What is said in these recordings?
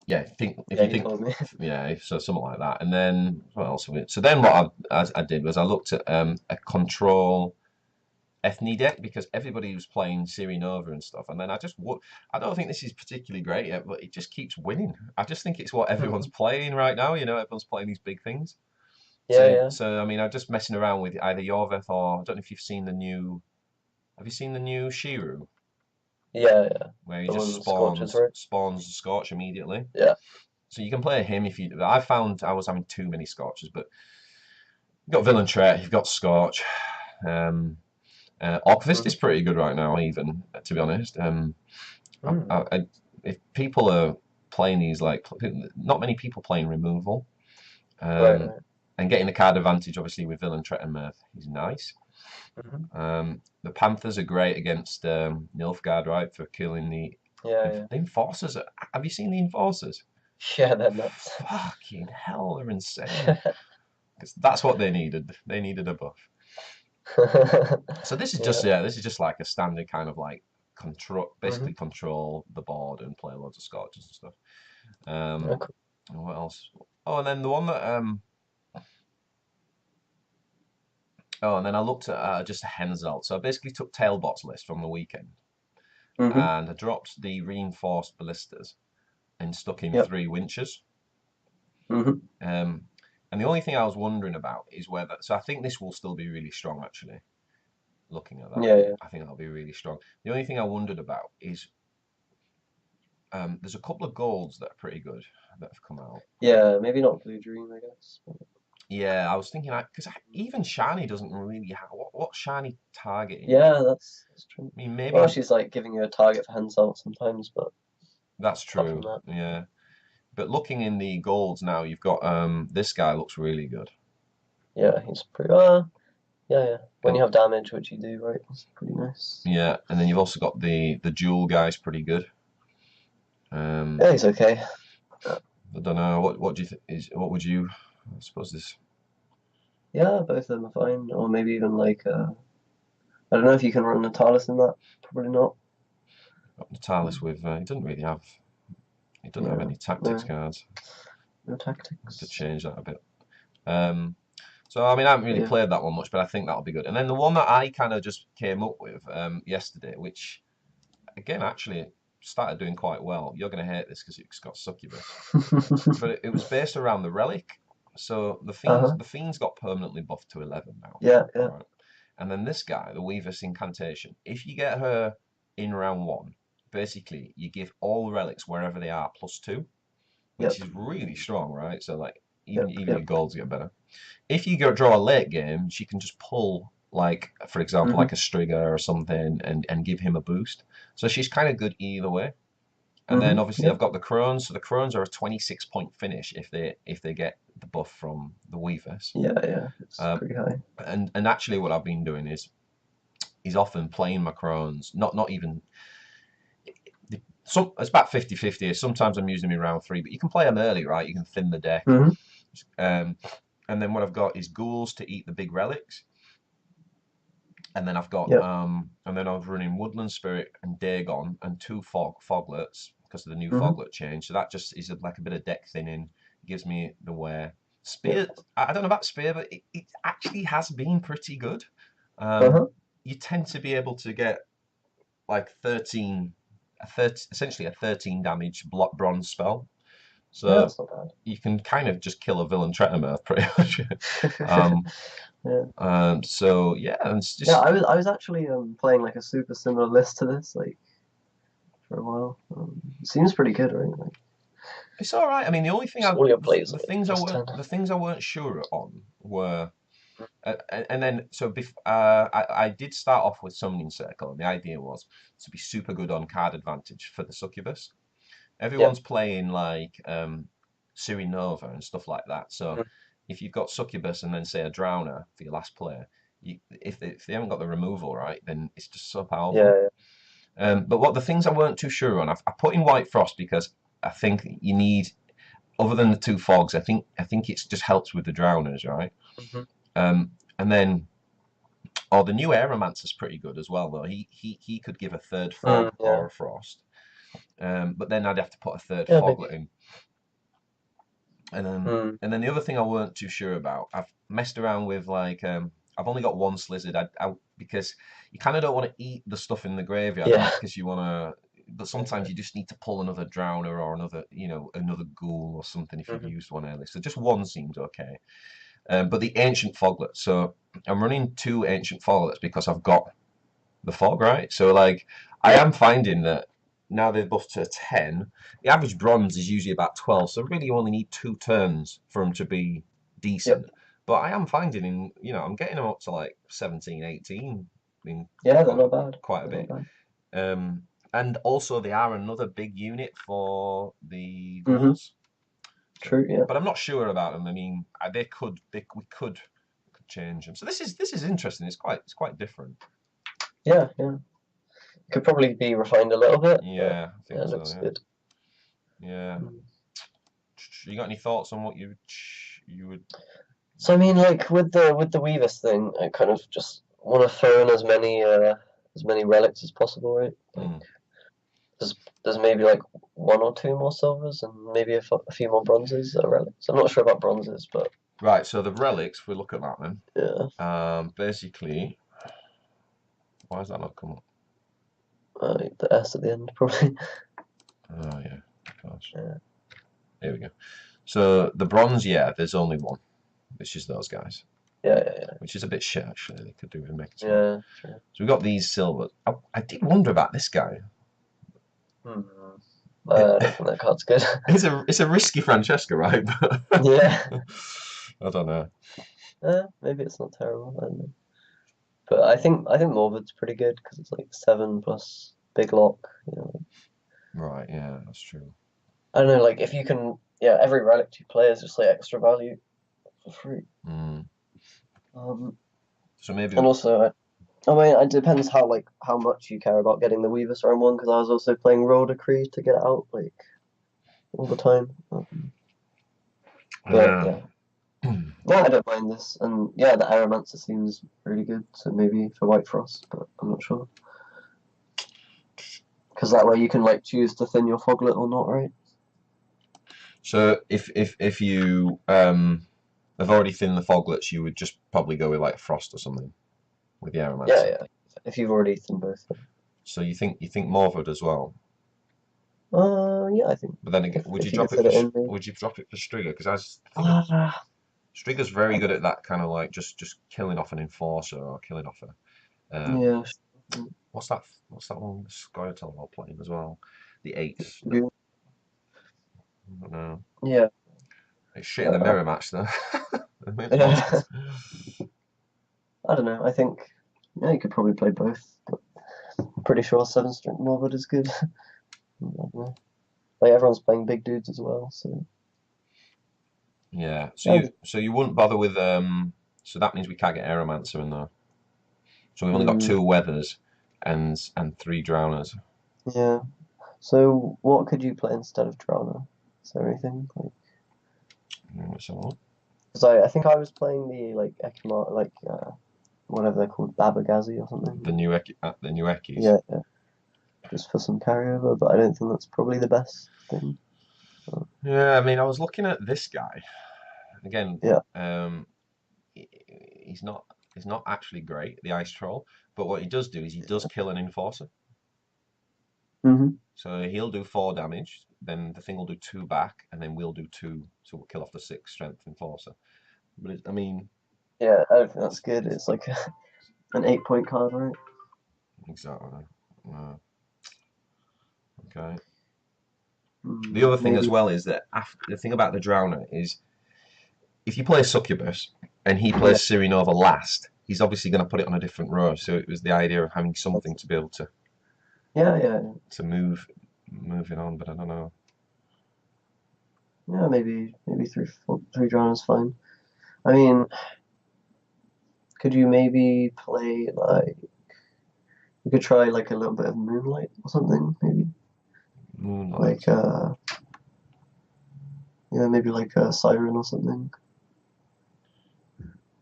yeah, if Yeah, you you think, told me. yeah, so something like that. And then what else? So then what I did was I looked at a control Ethne deck because everybody was playing Siri Nova and stuff. And then I don't think this is particularly great yet, but it just keeps winning. I just think it's what everyone's Hmm. playing right now. You know, everyone's playing these big things. Yeah, So yeah, so I mean, I'm just messing around with either Yorveth or I don't know if you've seen the new. Have you seen the new Shiru yeah, yeah. where he The just one scorches, right? spawns the Scorch immediately? Yeah. So you can play him if you. I found I was having too many Scorches, but you've got Villain Trait, you've got Scorch. Um, Orcvist is Hmm. pretty good right now, even to be honest. Mm. If people are playing these, like not many people playing removal, Right, um, right. and getting the card advantage, obviously with Villain Tret and Mirth is nice. Hmm. The Panthers are great against Nilfgaard, right, for killing Yeah, yeah. the Enforcers. Have you seen the Enforcers? Yeah, they're nuts. Fucking hell, they're insane. Because that's what they needed. They needed a buff. So Yeah. this is just like a standard kind of like control, Hmm. basically control the board and play loads of scorches and stuff. Yeah, Um, cool. what else? Oh, and then the one that and then I looked at just a Henselt. So I basically took Tailbot's list from the weekend Hmm. and I dropped the reinforced ballistas and stuck in Yep. 3 winches. Hmm. Um, and the only thing I was wondering about is whether. So I think this will still be really strong actually. Looking at that, Yeah, yeah. I think that'll be really strong. The only thing I wondered about is there's a couple of golds that are pretty good that have come out. Yeah, maybe not Blue Dream, I guess. Yeah, I was thinking because even Shiny doesn't really have what Shiny targeting. Yeah, that's true. I mean, Well, maybe she's like giving you a target for hand salt sometimes, but that's apart from true. that, Yeah, but looking in the golds now, you've got this guy looks really good, yeah, he's pretty. Yeah, yeah. When and you have damage, which you do, right, it's pretty nice. yeah, and then you've also got the Jewel guy's pretty good. Um, Yeah, he's okay. Uh, I don't know what do you think is what would you? I suppose this yeah, both of them are fine. Or maybe even like I don't know if you can run Natalis in that. Probably not. Natalis with he doesn't have Yeah, any tactics no, cards. no Have to tactics. change that a bit. Um, So I mean, I haven't But really yeah. played that one much, but I think that'll be good. And then the one that I kind of just came up with yesterday, which again actually started doing quite well. You're going to hate this because it's got succubus, but it was based around the relic. So Uh-huh. the fiends got permanently buffed to 11 now, Yeah, yeah. right? And then this guy, the Weaver's incantation, if you get her in round one, basically you give all relics wherever they are +2, which Yep, is really strong, right? So like yep, even your yep. golds get better. If you go draw a late game, she can just pull like, for example, Mm-hmm. like a Striga or something, and give him a boost. So she's kind of good either way. And then Mm-hmm. obviously I've Yep. got the Crones. So the Crones are a 26-point finish if they get the buff from the Weavers. Yeah, yeah. It's Um, pretty high. and actually what I've been doing is often playing my Crones, not even some it's about 50-50. Sometimes I'm using them in round three, but you can play them early, right? You can thin the deck. Mm-hmm. Um, and then what I've got is ghouls to eat the big relics. And then Yep. I was running Woodland Spirit and Dagon and 2 foglets because of the new Mm-hmm. foglet change. So that just is like a bit of deck thinning. Gives me the wear. Yep. Spear, I don't know about Spear, but it actually has been pretty good. Um, Uh-huh. you tend to be able to get like essentially a 13 damage block bronze spell. Yeah, So that's not bad. you can kind of just kill a villain Tretamirth pretty much. um, Yeah. so yeah, and it's Yeah, just I was actually playing like a super similar list to this, like for a while. It seems pretty good, right? Like it's all right. I mean, the only thing just all your plays the like things +10. the things I weren't sure on were, and then I did start off with summoning circle, and the idea was to be super good on card advantage for the succubus. Yep. Everyone's playing like Siri Nova and stuff like that. So Mhm. if you've got succubus and then say a drowner for your last player, if they haven't got the removal right, then it's just so powerful. Yeah, But what the things I weren't too sure on, I put in White Frost because I think you need, other than the 2 fogs, I think it just helps with the drowners, right? yeah. Hmm. And then, the new Aeromancer's pretty good as well, though. He could give a third Mm, fog yeah. or a frost. But then I'd have to put a third Yeah, maybe. foglet in. And Hmm. then the other thing I weren't too sure about, I've messed around with like I've only got one slizzard. Because you kind of don't want to eat the stuff in the graveyard, Yeah. right? Because you want to, but sometimes you just need to pull another drowner or another, another ghoul or something if you've Hmm. used one earlier. So just one seems okay. But the ancient foglet. So I'm running two ancient foglets because I've got the fog, right? So like I Yeah. am finding that now they're buffed to 10. The average bronze is usually about 12, so really you only need 2 turns for them to be decent. Yep. But I am finding I'm getting them up to like 17, 18 in Yeah, they're quite not bad. quite a They're not bit. bad. And also they are another big unit for the Hmm. ghouls. True. Yeah. But I'm not sure about them. I mean, we could change them. So this is interesting. It's quite different. Yeah. Yeah. Could probably be refined a little bit, but Yeah, I yeah, think it so. looks Yeah. good. Yeah. Mm. You got any thoughts on what you would? So I mean, like with the Weavers thing, I kind of just want to throw in as many relics as possible, right? Like Hmm. there's there's maybe like one or two more silvers and maybe a few more bronzes that are relics. I'm not sure about bronzes, but Right. So the relics, if we look at that then. yeah, Basically, why has that not come up? the S at the end probably. Oh yeah, of course. Yeah, Here we go. So the bronze, yeah, there's only one, which is those guys, yeah, which is a bit shit actually. They could do with making some more. yeah. True. So we've got these silvers. I did wonder about this guy. Hmm. I don't think that card's good. It's a risky Francesca, right? Yeah, I don't know. maybe it's not terrible. I don't know. But I think Morbid's pretty good because it's like 7 plus big lock. You know, Right, yeah, that's true. I don't know, like if you can, yeah, every relic you play is just like extra value for free. Mm. Um, So maybe and also, I mean, it depends how much you care about getting the Weavers round one because I was also playing Roll Decree to get it out like all the time. But yeah. yeah, yeah, I don't mind this, and yeah, the Aeromancer seems really good. So maybe for White Frost, but I'm not sure because that way you can like choose to thin your Foglet or not, right? So if you have already thinned the foglets, you would just probably go with like frost or something with the Yeah, aromancer. yeah. If you've already thinned both. So you think Morvard as well. Yeah, I think But then again, would you if you could drop it fit for it in, maybe. Striga? Because I think Ah, Striga's very I, good at that kind of like just killing off an enforcer or killing off a yeah, what's that one Scoia'tael while playing as well? The eighth. yeah, I don't know. yeah. It's shit in the Uh, mirror match though. It makes more yeah. sense. I don't know. I think yeah, you could probably play both. But I'm pretty sure 7 strength Morvad is good. I don't know. Like everyone's playing big dudes as well, so Yeah. So yeah. you wouldn't bother with so that means we can't get Aeromancer in there. So we've only got Mm, 2 weathers and 3 drowners. yeah. So what could you play instead of Drowner? Is there anything like? So Because I think I was playing the like Ekimar like whatever they're called Babagazi or the something. new the new Ekis. Yeah, yeah, just for some carryover, but I don't think that's probably the best thing. But, Yeah, I mean, I was looking at this guy again. yeah. Um, he's not actually great, the ice troll, but what he does do is he does kill an enforcer. Hmm. So he'll do 4 damage, then the thing will do 2 back, and then we'll do 2, so we'll kill off the 6 strength enforcer. But I mean, Yeah, I don't think that's good. It's like an 8 point card, right? exactly. No. Okay. The Mm, other thing as maybe. well is that the thing about the Drowner is if you play Succubus and he Yeah, plays Cyrenova last, he's obviously going to put it on a different row. So it was the idea of having something to be able yeah, yeah, to move it on, but I don't know. yeah. Maybe three drawn is fine. I mean, could you maybe play like you could try like a little bit of Moonlight or something, maybe Moonlight. like yeah, maybe like a Siren or something.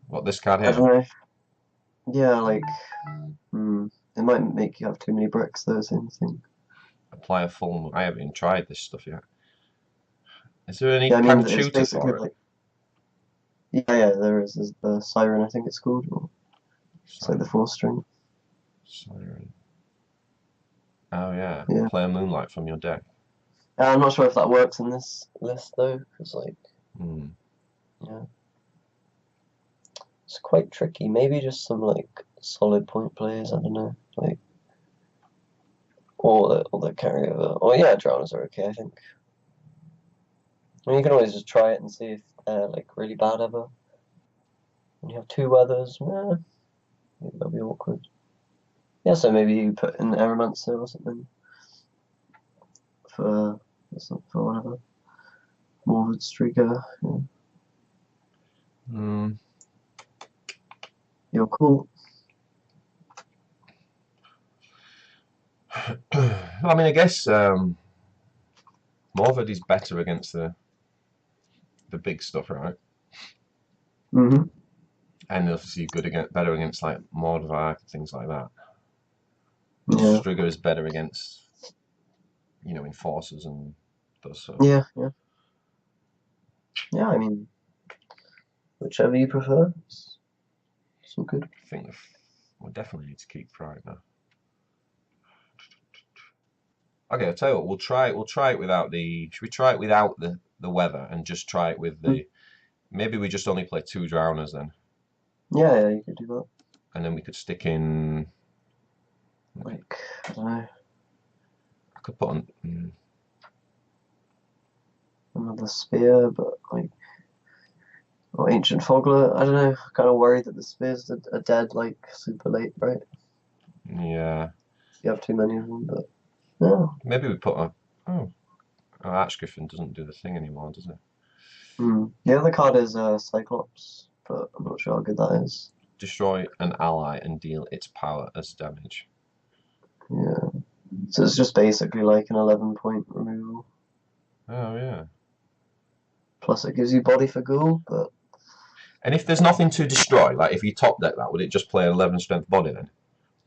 What this card I here? don't know. Yeah, like it might make you have too many bricks though, same thing. apply a full. I haven't even tried this stuff yet. Is there any Yeah, I kind mean, of it's tutor basically for it? like, yeah, there is. There's the Siren, I think it's called. Or it's like the 4 string. Siren. Oh yeah, Yeah. play a Moonlight from your deck. I'm not sure if that works in this list though, because like, Hmm. yeah, it's quite tricky. Maybe just some like solid point players. I don't know, like, or the carryover. Or yeah, drowners are okay, I think. I mean, you can always just try it and see if they're like really bad ever. When you have 2 weathers, maybe that'll be awkward. Yeah, so maybe you put in Aeromancer or something for whatever. Morvid Streaker. Yeah. Hmm. You're cool. I mean, I guess Morvad is better against the big stuff, right? Mm-hmm. And obviously better against like Mordvar, things like that. Yeah. Striga is better against, enforcers and those sort. Yeah, yeah. Yeah, I mean, whichever you prefer. It's all good. I think we definitely need to keep Pride now. Okay, I'll tell you what, we'll try it without the. Should we try it without the weather and just try it with the. Maybe we just only play 2 drowners then. Yeah, yeah, you could do that. And then we could stick in. Like, I don't know, I could put on. another spear, but like, or ancient fogler. I don't know. Kind of worried that the spears are dead like super late, right? Yeah. If you have too many of them, but yeah. Maybe we put a. Oh, Archgriffin doesn't do the thing anymore, does it? The other card is Cyclops, but I'm not sure how good that is. Destroy an ally and deal its power as damage. Yeah. So it's just basically like an 11-point removal. Oh yeah. Plus it gives you body for ghoul, but And if there's nothing to destroy, like if you top deck that, would it just play an 11 strength body then?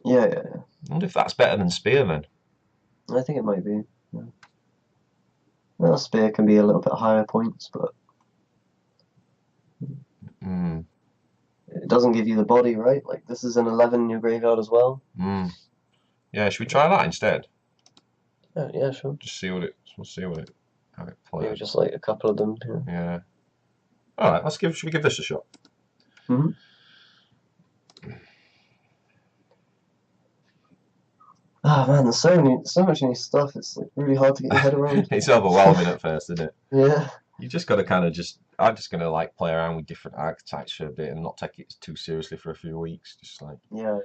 yeah. I wonder if that's better than Spear then. I think it might be. Yeah. Well, spear can be a little bit higher points, but it doesn't give you the body, right? Like this is an 11 in your graveyard as well. Yeah, should we try that instead? Yeah, sure. Just see we'll see how it plays. Maybe just like a couple of them. Yeah. All right, should we give this a shot? Mm-hmm. Oh man, there's so much new stuff. It's like really hard to get your head around. It's overwhelming at first, isn't it? Yeah. You just got to kind of I'm just going to like play around with different archetypes for a bit and not take it too seriously for a few weeks. Just like, Yeah.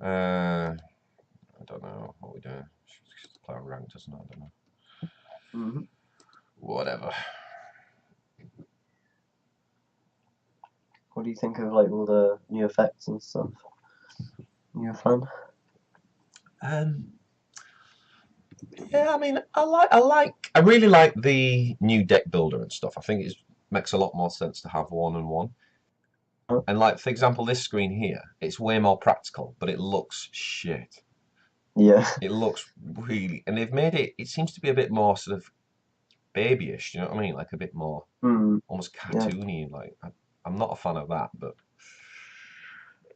I don't know what we're doing. Should play on ranked or something, I don't know. Mm-hmm. Whatever. What do you think of like all the new effects and stuff? You a fan? Yeah, I mean, I really like the new deck builder and stuff. I think it makes a lot more sense to have 1-on-1. Huh? And like, for example, this screen here, it's way more practical, but it looks shit. Yeah. It looks really, and they've made it seems to be a bit more sort of babyish, you know what I mean? Like a bit more almost cartoony. Like, I'm not a fan of that, but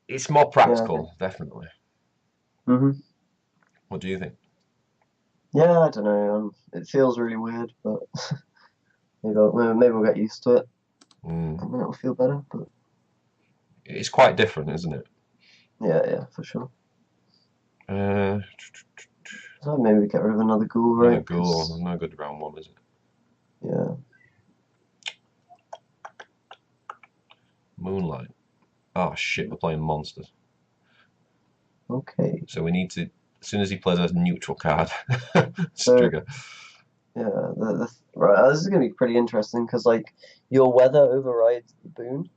it's more practical, definitely. Mm-hmm. What do you think? Yeah, I don't know. It feels really weird, but maybe we'll get used to it, and then it'll feel better. But it's quite different, isn't it? Yeah, for sure. So maybe get rid of another ghoul, right? Another ghoul, no good round 1, is it? Yeah. Moonlight. Oh shit, we're playing monsters. Okay. So we need to, as soon as he plays a neutral card, trigger. Yeah, right. This is gonna be pretty interesting because like your weather overrides the boon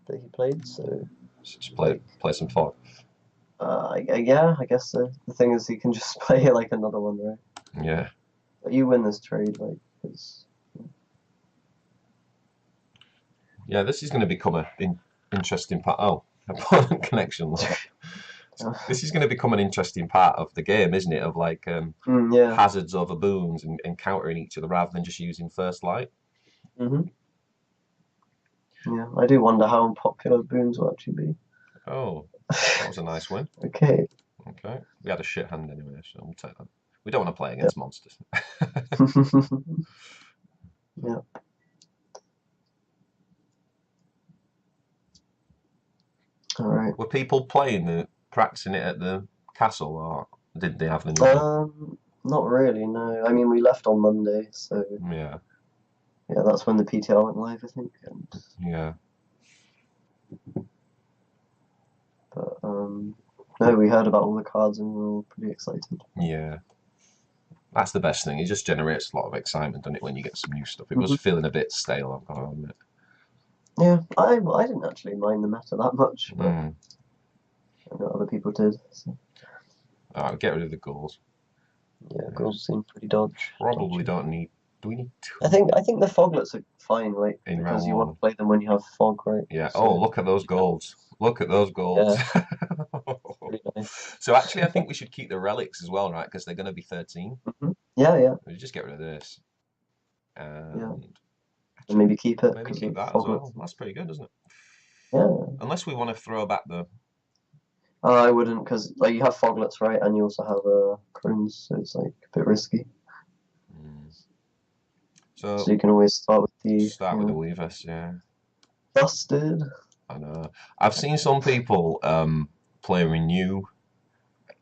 that he played. So just play some fog. Yeah, I guess so. The thing is, he can just play like another one, right? Yeah. But you win this trade, like, because. Yeah, this is going to become an interesting part. Oh, opponent connection. This is going to become an interesting part of the game, isn't it? Of like Yeah. hazards over booms and countering each other rather than just using first light. Hmm. Yeah. I do wonder how unpopular boons will actually be. Oh, that was a nice win. Okay. Okay, we had a shit hand anyway, so we'll take that. We don't want to play Yep. against monsters. Yeah. All right. Were people practicing it at the castle, or did they have the new one? Not really, no. I mean, we left on Monday, so Yeah, yeah, that's when the PTR went live, I think. yeah. But no, we heard about all the cards and we were all pretty excited. Yeah, that's the best thing. It just generates a lot of excitement, doesn't it, when you get some new stuff? It was feeling a bit stale, I've got to admit. Yeah, I didn't actually mind the meta that much, but I know other people did. So. All right, get rid of the goals. Yeah, goals seem pretty dodgy. Probably don't need. Do we need two? I think the foglets are fine, like In because round you want one. to play them when you have fog, right? Yeah. So, Oh, look at those golds. Look at those golds. Yeah, pretty nice. So actually, I think we should keep the relics as well, right? Because they're going to be 13. Yeah, yeah, We just get rid of this. And yeah. actually, And maybe keep it maybe because keep of that as foglets. well. That's pretty good, isn't it? Yeah. Unless we want to throw back the. I wouldn't because like you have foglets, right? And you also have crones, so it's like a bit risky. So you can always start with the weavers, yeah. Busted. I know. I've seen some people play renew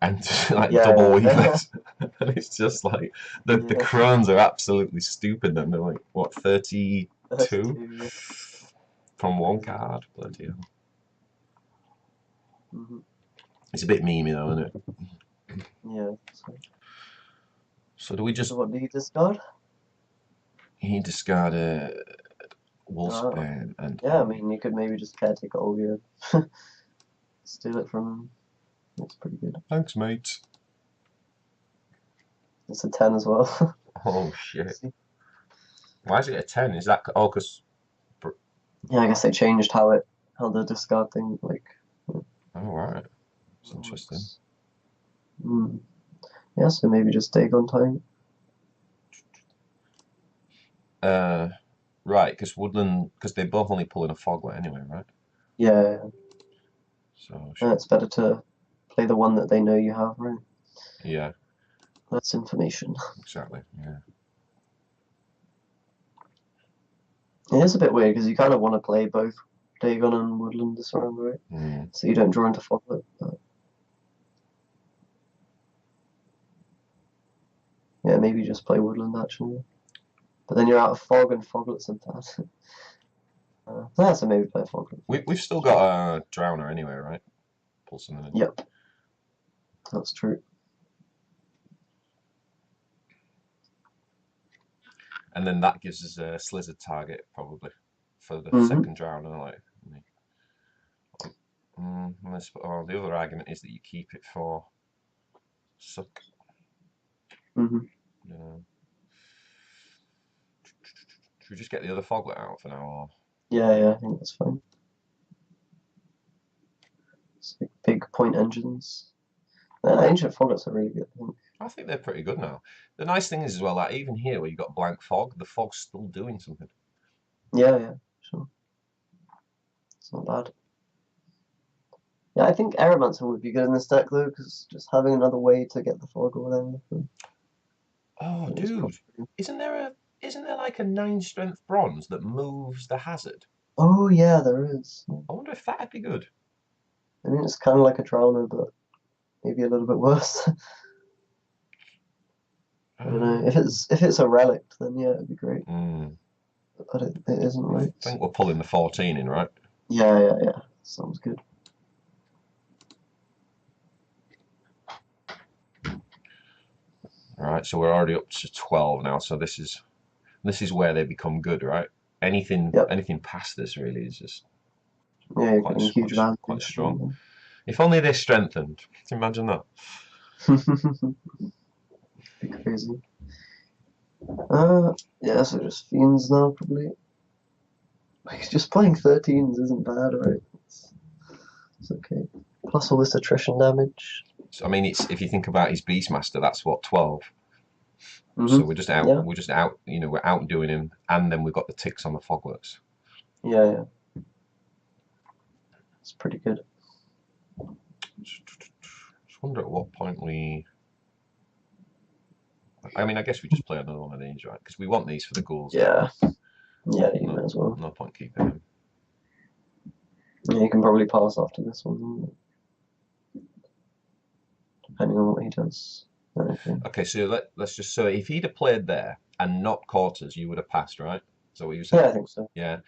and like double weavers, and it's just like the crones are absolutely stupid. And they're like what 32 from one card. Bloody hell. It's a bit memey though, isn't it? Yeah. So do we just? So what do you discard? He discarded Wolfsbane and. Yeah, I mean you could maybe just caretaker Olga, steal it from him. That's pretty good. Thanks, mate. It's a 10 as well. Oh shit! Why is it a 10? Is that because? Yeah, I guess they changed how the discard thing like. Oh right, it's interesting. Yeah, so maybe just Dagon time. Right, because they both only pull in a foglet anyway, right? Yeah. So it's better to play the one that they know you have, right? Yeah. That's information. Exactly. Yeah. It is a bit weird because you kind of want to play both Dagon and Woodland this round, right? So you don't draw into foglet. Yeah, maybe just play Woodland actually. But then you're out of fog and foglets and that. Yeah, so maybe play foglet. We've still got a Drowner anyway, right? Pull something in. Yep. That's true. And then that gives us a Slizzard target probably for the second Drowner. Like, the other argument is that you keep it for suck. Yeah. Should we just get the other foglet out for now? Or? Yeah, I think that's fine. It's like big point engines. Ancient foglets are really good, I think. I think they're pretty good now. The nice thing is as well, like even here where you've got blank fog, the fog's still doing something. Yeah, sure. It's not bad. Yeah, I think Aeromancer would be good in this deck though, because just having another way to get the fog or whatever. Oh, dude, isn't there like a 9 strength bronze that moves the hazard? Oh yeah, there is. I wonder if that'd be good. I mean, it's kind of like a Drowner, but maybe a little bit worse. I don't know. If it's a Relict, then yeah, it'd be great. But it isn't, right? I think we're pulling the 14 in, right? Yeah. Sounds good. Right, so we're already up to 12 now. So this is where they become good, right? Anything past this really is just quite strong. If only they strengthened. Can you imagine that? Be crazy. Yeah, so just Fiends now probably. Like, just playing 13s isn't bad, right? It's okay. Plus all this attrition damage. So, I mean, it's if you think about his Beastmaster, that's what 12. So Mm-hmm. Yeah. we're just out, you know, we're outdoing him, and then we've got the ticks on the Fogworks. Yeah, yeah. It's pretty good. Just wonder at what point we. I mean, I guess we just play another one of these, right? Because we want these for the ghouls. Yeah. Yeah, you No, may as well. no point keeping them. Yeah, you can probably pass after this one, depending on what he does. Okay, so let's just so if he'd have played there and not quarters, you would have passed, right? Is that what you said? Yeah, I think so. Yeah,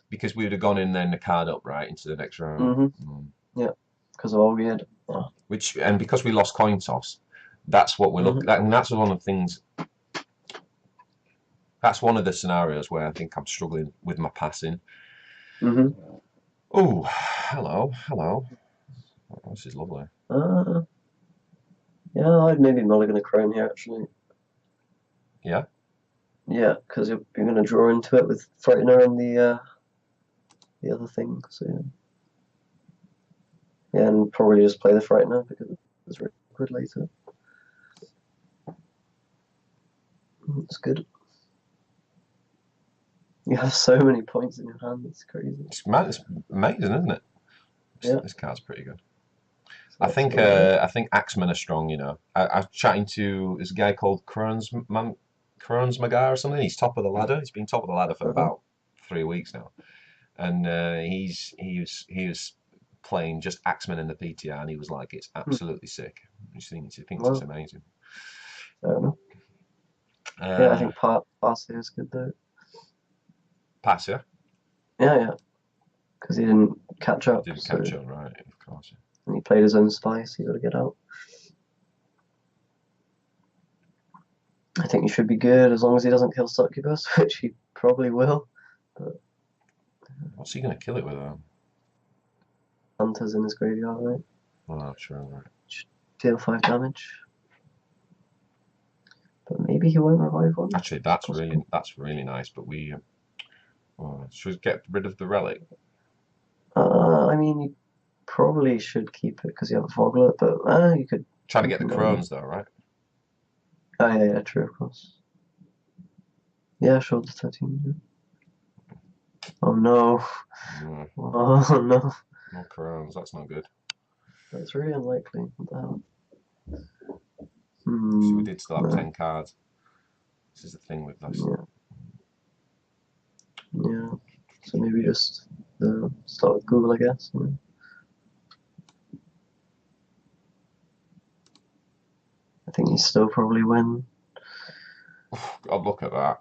because we would have gone in then the card up right into the next round. Mm-hmm. Yeah, because of all we had. Oh. Which and because we lost coin toss, that's what we're looking at, and that's one of the things. That's one of the scenarios where I think I'm struggling with my passing. Mm-hmm. Oh, hello, hello. Oh, this is lovely. Yeah, I'd maybe mulligan a crone here actually. Yeah. Yeah, because you're going to draw into it with Frightener and the other thing. So yeah, and probably just play the Frightener because it's really good later. It's good. You have so many points in your hand. It's crazy. It's amazing, isn't it? Yeah. This card's pretty good. So I think Axemen are strong. You know, I was chatting to this guy called Krones Magar or something. He's top of the ladder. He's been top of the ladder for about 3 weeks now, and he was playing just Axemen in the PTR, and he was like, "It's absolutely sick." He thinks it's amazing. I don't know. Yeah, I think pass here is good though. Pass, yeah. Yeah, because he didn't catch up. Didn't catch up, right? Of course. And he played his own spice. He got to get out. I think he should be good as long as he doesn't kill Succubus, which he probably will. But what's he going to kill it with? Hunter's in his graveyard, right? Oh, true, right. Deal 5 damage. But maybe he won't revive one. Actually, that's really nice. But we should we get rid of the relic? I mean, you probably should keep it because you have a Foglet, but you could try to get the crones though, right? Oh yeah, true, of course. Yeah, sure, the 13. Yeah. Oh no. Oh no. No crones, that's not good. That's really unlikely. What the hell? So we did still have 10 cards. This is the thing with this. Yeah. So maybe just start with Google, I guess. Yeah. I think you still probably win. God, look at that.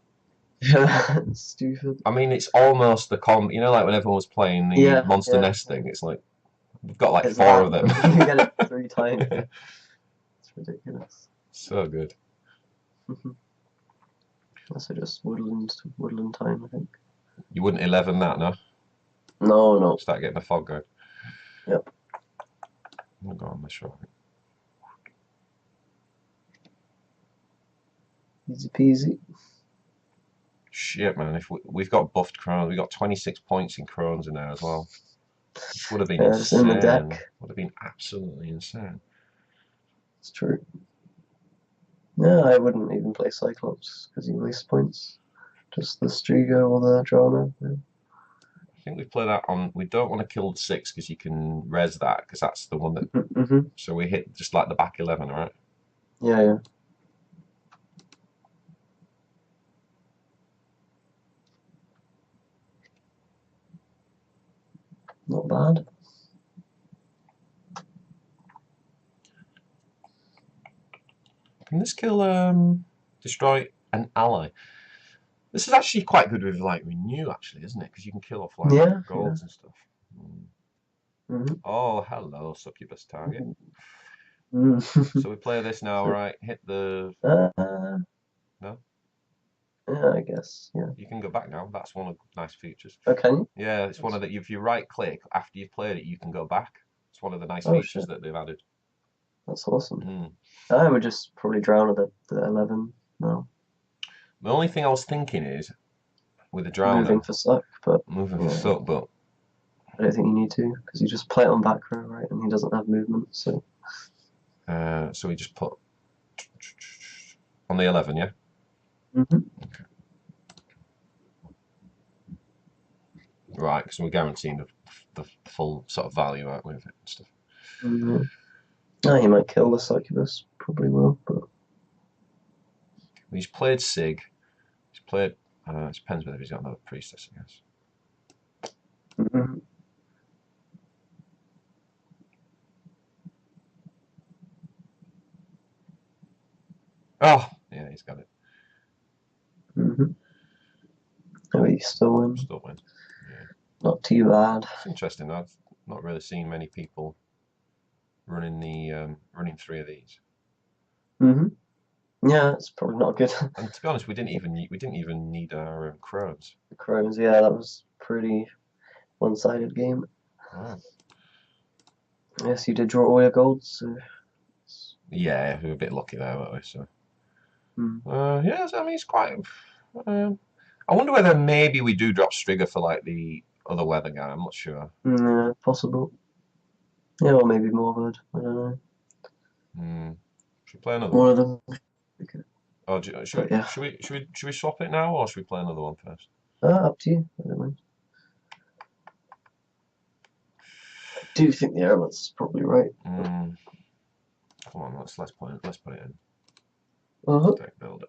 Yeah, it's stupid. I mean, it's almost the you know, like when everyone was playing the Monster Nest thing, it's like, we've got like 4 of them. You get it 3 times. It's ridiculous. So good. Also just woodland time, I think. You wouldn't 11 that, no? No. Start getting the fog going. Yep. We'll go on this right. Easy peasy. Shit, man! If we've got buffed crones, we got 26 points in crones in there as well. This would have been insane. In the deck. Would have been absolutely insane. It's true. Yeah, I wouldn't even play Cyclops because he wastes points. Just the Strigo or the Drana. Yeah. I think we play that on. We don't want to kill the 6 because you can res that because that's the one that. So we hit just like the back 11, right? Yeah. Not bad. Can this kill destroy an ally? This is actually quite good with like renew, actually, isn't it? Because you can kill off like golds and stuff. Oh, hello, succubus target. So we play this now, right? Hit the. No. Yeah, I guess. Yeah. You can go back now. That's one of the nice features. Oh, can you? Yeah, it's one of the. If you right click after you've played it, you can go back. It's one of the nice features that they've added. That's awesome. I would just probably drown at the 11 now. The only thing I was thinking is with the drowner moving for suck, but moving for suck, but I don't think you need to, because you just play it on back row, right? And he doesn't have movement, so. So we just put on the 11, yeah? Mm-hmm. Okay. Right, because we're guaranteeing the full sort of value out with it and stuff. Mm-hmm. No, he might kill the succubus, probably will, but. He's played Sig. He's played. It depends whether he's got another priestess, I guess. Mm-hmm. Oh, yeah, he's got it. Mm-hmm. Oh, he still wins. Still wins. Yeah. Not too bad. It's interesting. I've not really seen many people running running 3 of these. Mm-hmm. Yeah, it's probably not good. And to be honest, we didn't even need our crows. The crows, yeah, that was pretty one-sided game. Oh. Yes, you did draw all your golds, so. Yeah, we were a bit lucky there, weren't we? So. Mm. Yeah, I mean, it's quite. I wonder whether maybe we do drop Strigger for like the other weather guy. I'm not sure. Yeah, possible. Yeah, or maybe Morvard. I don't know. Should we play another One one? of them. Okay. Oh, Yeah. should we swap it now, or should we play another one first? Up to you. I don't mind. I do think the Airlance is probably right. Come on, let's put it in. Uh-huh. Deck builder.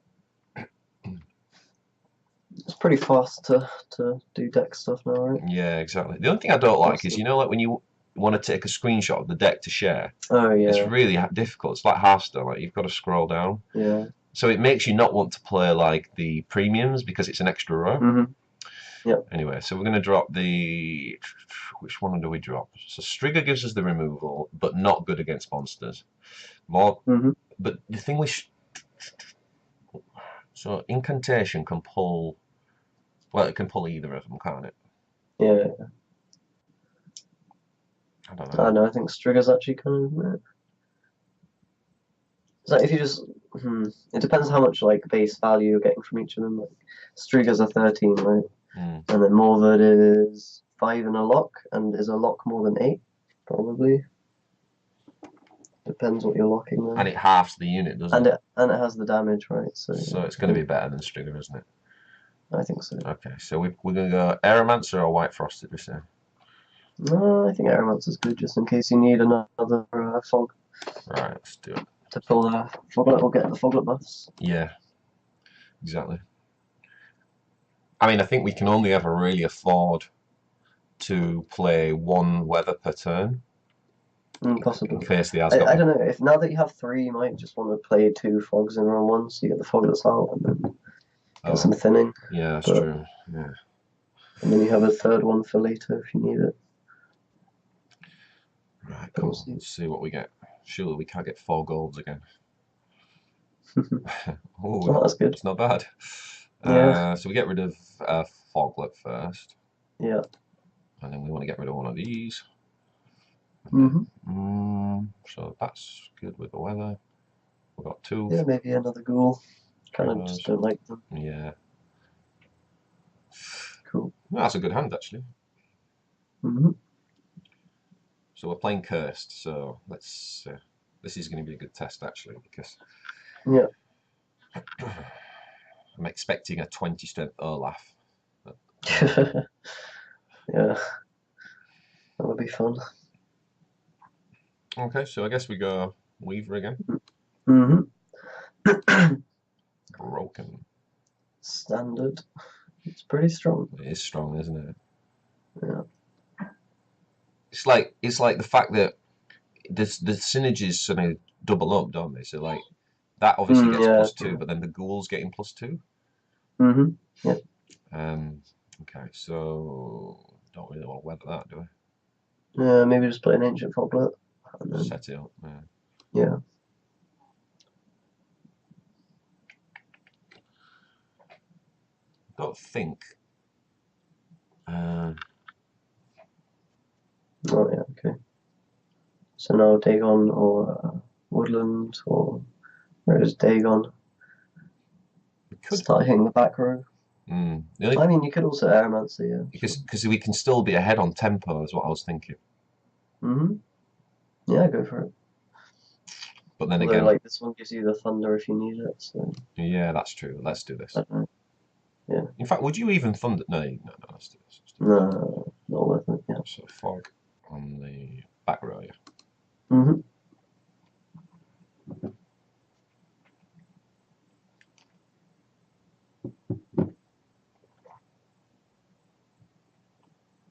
It's pretty fast to do deck stuff now, right? Yeah, exactly. The only thing I don't like is, like when you want to take a screenshot of the deck to share. Oh yeah. It's really difficult. It's like Hearthstone. Like you've got to scroll down. Yeah. So it makes you not want to play like the premiums because it's an extra row. Mm-hmm. Yep. Anyway, so we're going to drop the. Which one do we drop? So Strigger gives us the removal, but not good against monsters. More. Mm-hmm. But the thing with. So Incantation can pull. Well, it can pull either of them, can't it? Yeah. I don't I know. don't know. I think Strigger's actually kind of. It's like if you just. It depends how much like base value you're getting from each of them. Like Strigger's a 13, right? And then Morvard is 5 and a lock, and is a lock more than 8, probably. Depends what you're locking there. And it halves the unit, doesn't it? And it has the damage, right? So it's going to be better than Strigger, isn't it? I think so. Okay, so we're going to go Aeromancer or White Frost, did we say? No, I think Aeromancer is good, just in case you need another fog. Right, let's do it. To pull the foglet or get the foglet buffs. Yeah, exactly. I mean, I think we can only ever really afford to play 1 weather per turn. Possibly. In case the I don't know. If now that you have 3, you might just want to play 2 fogs in round 1, so you get the foglets out and then get some thinning. Yeah, that's true. Yeah. And then you have a 3rd one for later if you need it. Right, cool. Let's see what we get. Surely we can't get 4 golds again. Oh, that's good. It's not bad. Yeah. So we get rid of Foglet first. Yeah. And then we want to get rid of one of these. So that's good with the weather. We've got 2. Yeah, maybe another ghoul. Kind of just don't like them. Yeah. Cool. Well, that's a good hand, actually. So we're playing Cursed, so let's. This is going to be a good test, actually, because. Yeah. I'm expecting a 20 strength Olaf. Yeah. That would be fun. Okay, so I guess we go Weaver again. Broken. Standard. It's pretty strong. It is strong, isn't it? Yeah. It's like the fact that the synergies sort of double up, don't they? So like that obviously gets +2, but then the ghoul's getting +2. Yeah. Okay, so don't really want to weather that, do we? Yeah, maybe just play an ancient foglet. And then... Set it up. Yeah. Don't think. Oh yeah, okay. So now Dagon or Woodland or where is Dagon? We could start hitting the back row. The I mean, you could also Aeromancer, yeah. because we can still be ahead on tempo, is what I was thinking. Yeah, go for it. But then Although, again, like, this one gives you the thunder if you need it, so yeah, that's true. Let's do this. I don't know. Yeah. In fact, would you even thunder? No, let's do this. No, not worth it. Yeah. So fog on the back row, yeah.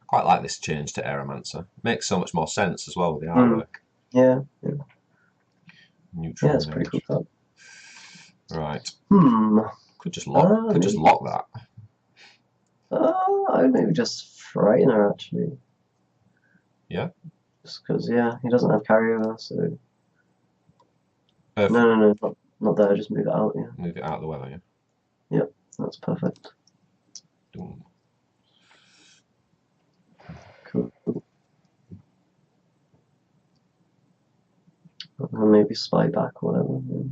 Quite like this change to Aeromancer. Makes so much more sense as well with the artwork. Yeah. Neutral Yeah, it's pretty cool card. Right. Hmm. Could just lock that. I'd maybe just frighten her actually. Yeah. Just because, yeah, he doesn't have carryover, so. No, not there. Just move it out. Yeah. Move it out of the weather. Yeah. Yep, that's perfect. Boom. Cool. And maybe spy back or whatever. Yeah.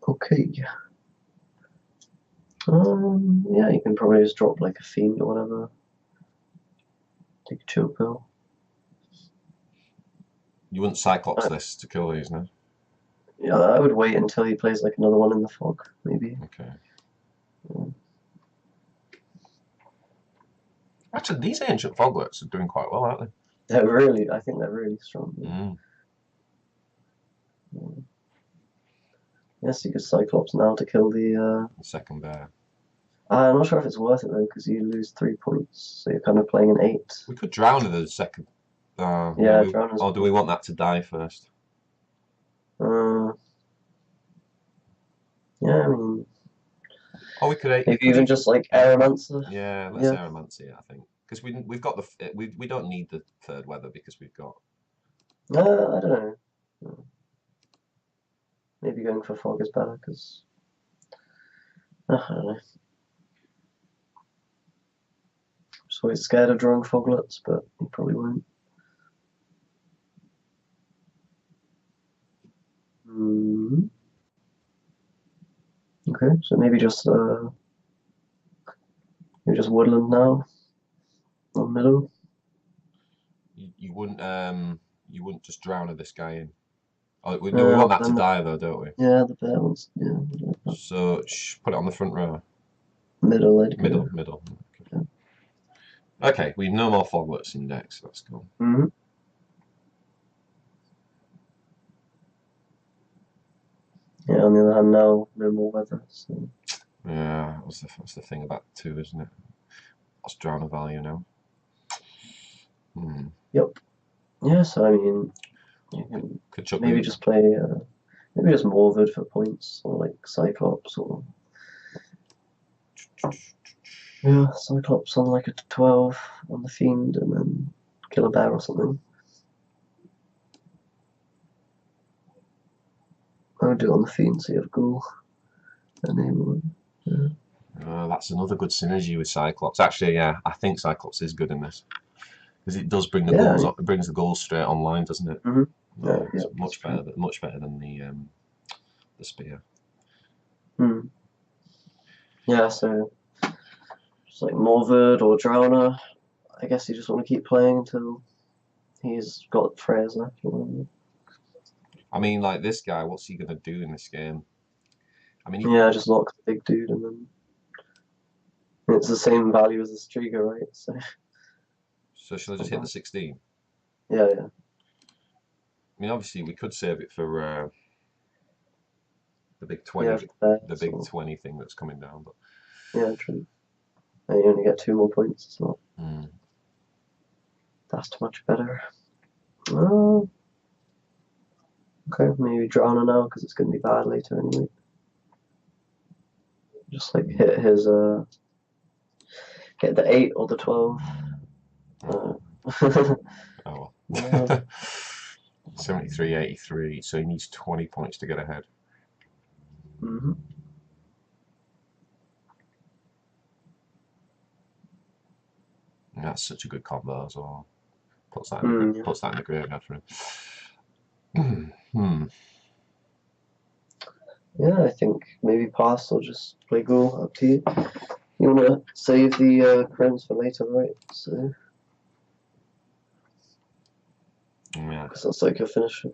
Okay. Yeah, you can probably just drop like a fiend or whatever. Take a chill pill. You wouldn't Cyclops this to kill these, no? Yeah, I would wait until he plays like another one in the fog, maybe. Okay. Yeah. Actually, these ancient foglets are doing quite well, aren't they? I think they're really strong. Yeah. Yes, you could Cyclops now to kill the second bear. I'm not sure if it's worth it though, because you lose 3 points, so you're kind of playing an 8. We could drown the second. Yeah, drown. Or do we want that to die first? Yeah, I mean. Or we could maybe even just like Aeromancer. Yeah, let's Aeromancer, I think, because we've got the we don't need the third weather because we've got. I don't know. Maybe going for fog is better because I don't know. Just always scared of drawing foglets, but he probably won't. Okay, so maybe just woodland now on middle. You wouldn't just drown this guy in. Oh, we want that to die though, don't we? Yeah, the bear wants. Yeah. So put it on the front row. Middle. Middle. Okay, we've no more foglets in decks. That's cool. Yeah, on the other hand, now no more weather. So. Yeah, that's the thing about 2, isn't it? What's drowner value now? Yep. Yeah, so I mean, you can maybe just play, maybe just Morvid for points, or like Cyclops, or yeah, Cyclops on like a 12 on the Fiend, and then kill a bear or something. I would do it on the Fiend, so you have Ghoul. Yeah. That's another good synergy with Cyclops. Actually, yeah, I think Cyclops is good in this because it does bring the goals. It brings the goals straight online, doesn't it? It's much better than the spear. Yeah, so just like Morvid or Drowner. I guess you just want to keep playing until he's got Freya's left. I mean, like this guy, what's he gonna do in this game? I mean, just lock the big dude, and then it's the same value as the Striga, right? So should I just hit the 16? Yeah. I mean, obviously we could save it for the big 20, the big 20 thing that's coming down, but yeah, true. And you only get 2 more points. It's not. That's much better. Okay, maybe Drowner now because it's going to be bad later anyway. Just like hit his get the 8 or the 12. Oh well. 73, 83. So he needs 20 points to get ahead. That's such a good combo as well. Puts that in the graveyard for him. Yeah, I think maybe pass or just play ghoul, up to you. You wanna save the crowns for later, right? So, Yeah. because that's like your finisher.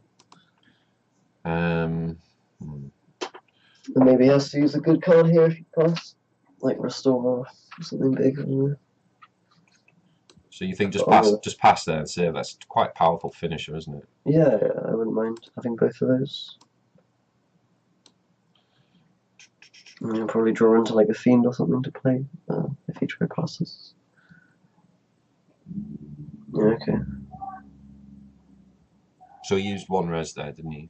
Hmm. And maybe he has to use a good card here if you pass. Like restore or something big. I don't know. So you think But I'm gonna, just pass there and save? That's quite powerful finisher, isn't it? yeah, I wouldn't mind having both of those. And you'll probably draw into like a fiend or something to play if he try passes. Yeah, okay. So he used one res there, didn't he?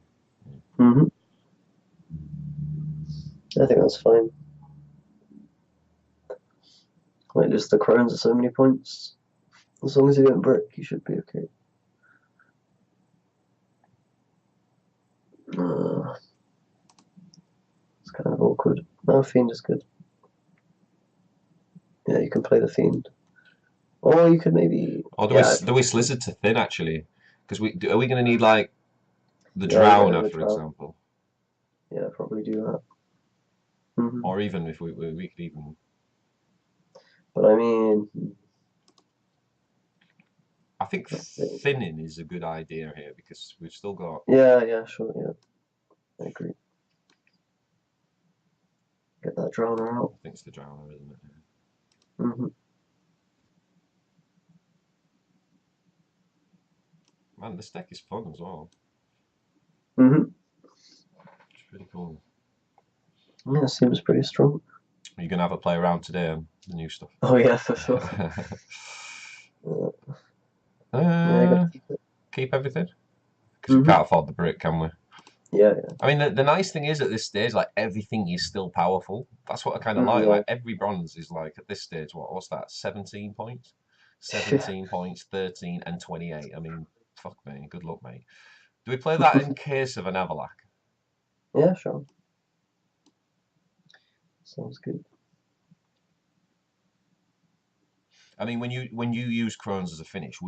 Mhm. I think that's fine. Like just the crowns are so many points. As long as you don't brick, you should be okay. It's kind of awkward. No, fiend is good. Yeah, you can play the fiend. Or you could maybe. Or Yeah, do we Slizzard to thin actually? Because are we going to need like the yeah, you get rid Drowner, of the for drown. example? Yeah, probably do that. Or even if we could even. But I mean, I think I think, thinning is a good idea here because we've still got. yeah, sure, yeah, I agree. Get that drowner out. I think it's the Drowner, isn't it? hmm Man, this deck is fun as well. hmm It's pretty cool. Yeah, seems pretty strong. Are you going to have a play around today on the new stuff? Oh yeah, for sure. Yeah, I uh, gotta keep it. keep everything because we hmm can't afford the brick, can we? Yeah, I mean, the nice thing is at this stage, like everything is still powerful. That's what I kind of like. yeah. Like every bronze is like at this stage, what's that? 17 points, 17 points, 13 and 28. I mean, fuck me. Good luck, mate. Do we play that in case of an Avalak? Yeah, sure. Sounds good. I mean, when you use Crones as a finish,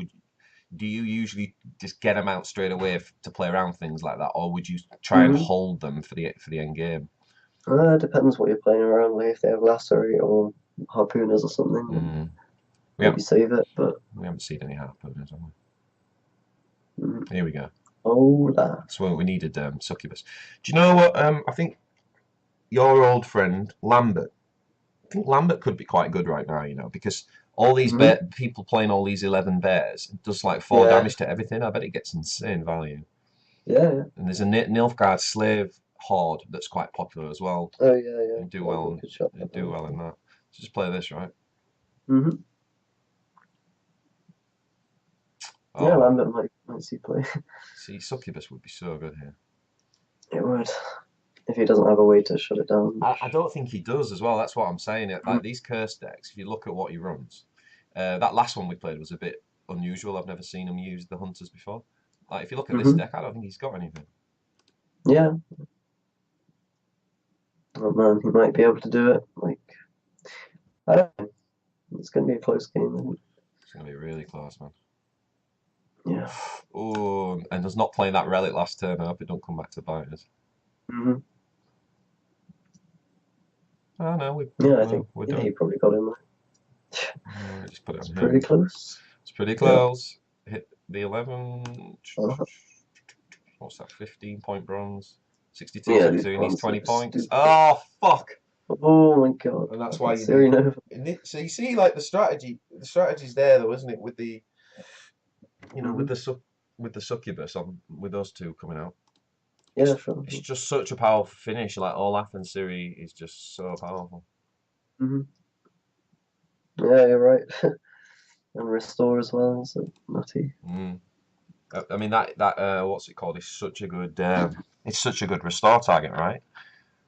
do you usually just get them out straight away to play around things like that, or would you try and hmm hold them for the end game? Depends what you're playing around. Like if they have lasso or harpooners or something, then Mm. We maybe haven't save it. But we haven't seen any harpooners, have mm, we? Here we go. oh, that. So we needed Succubus. Do you know what? I think your old friend Lambert. I think Lambert could be quite good right now, because all these hmm people playing all these 11 bears it does like 4 Yeah, damage to everything. I bet it gets insane value. yeah. And there's a Nilfgaard slave horde that's quite popular as well. Oh yeah. You do Lambert well. could shut You that do down. well in that. So just play this, right? hmm Yeah, Oh, Lambert might see play. see, Succubus would be so good here. It would if he doesn't have a way to shut it down. I don't think he does as well. That's what I'm saying. Mhm. Like these curse decks, if you look at what he runs, that last one we played was a bit unusual. I've never seen him use the hunters before. Like if you look at this Mhm. deck, I don't think he's got anything. Yeah. Oh man, he might be able to do it. Like I don't know. It's gonna be a close game, I think. It's gonna be really close, man. Yeah. Oh, and does not playing that relic last turn. I hope it don't come back to bite us. hmm Oh no, Yeah, I think we're yeah, done. he probably got him. Just put it It's on here. pretty close. It's pretty Yeah. close. Hit the 11. Uh-huh. What's that? 15-point bronze. 62, Yeah, these 62. He needs bronze 20 are points. stupid. Oh fuck! Oh my god. And that's why you need. Serena. So you see, like the strategy. The strategy's there, though, isn't it? With the hmm with the succubus on with those two coming out. Yeah, sure. It's just such a powerful finish. Like Olaf and Siri is just so powerful. hmm Yeah, you're right. And restore as well, so nutty. Mm. I mean that what's it called? Is such a good it's such a good restore target, right?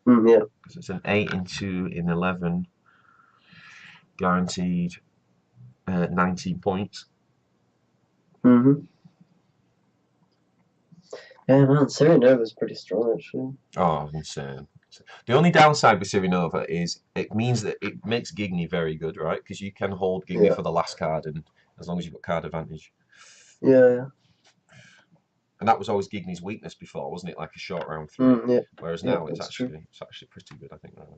Yeah. Because it's an 8 into in 11 guaranteed 19 points. hmm Yeah, man, Serena was pretty strong actually. Oh, insane. The only downside with Sirinova is it means that it makes Gigny very good, right? Because you can hold Gigny Yeah. for the last card, and as long as you've got card advantage. Yeah. And that was always Gigny's weakness before, wasn't it? Like a short round 3. Yeah. Whereas Yeah, now it's that's true. actually pretty good, I think. Right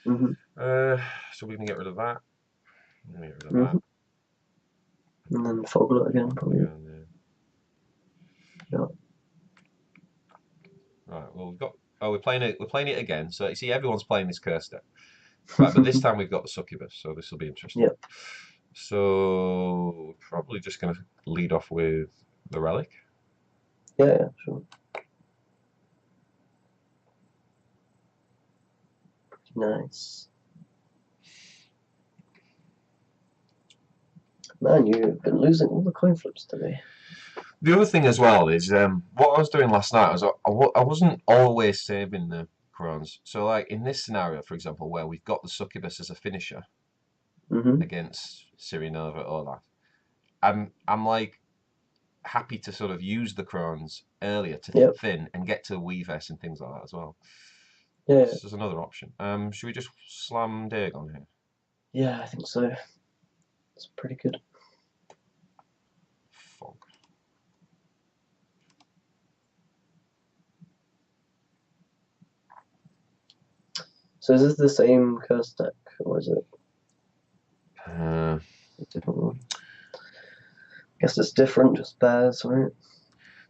Mm-hmm. now. So we're gonna get rid of that. We're gonna get rid of Mm-hmm. that. And then Foglet again, probably. Yeah. Right. Well, we've got. Oh, we're playing it. We're playing it again. So you see, everyone's playing this curse deck. Right, but this time we've got the succubus, so this will be interesting. Yep. So we're probably just going to lead off with the relic. Yeah, sure. Nice. Man, you've been losing all the coin flips today. The other thing as well is what I was doing last night was I wasn't always saving the crowns. So like in this scenario, for example, where we've got the succubus as a finisher against Cyrinova Olaf, I'm like happy to sort of use the crowns earlier to thin and get to Weavess and things like that as well. Yeah. This is another option. Should we just slam Dagon here? Yeah, I think so. It's pretty good. Fog. So is this the same curse deck, or is it Uh, a different one? I guess it's different, just bears, right?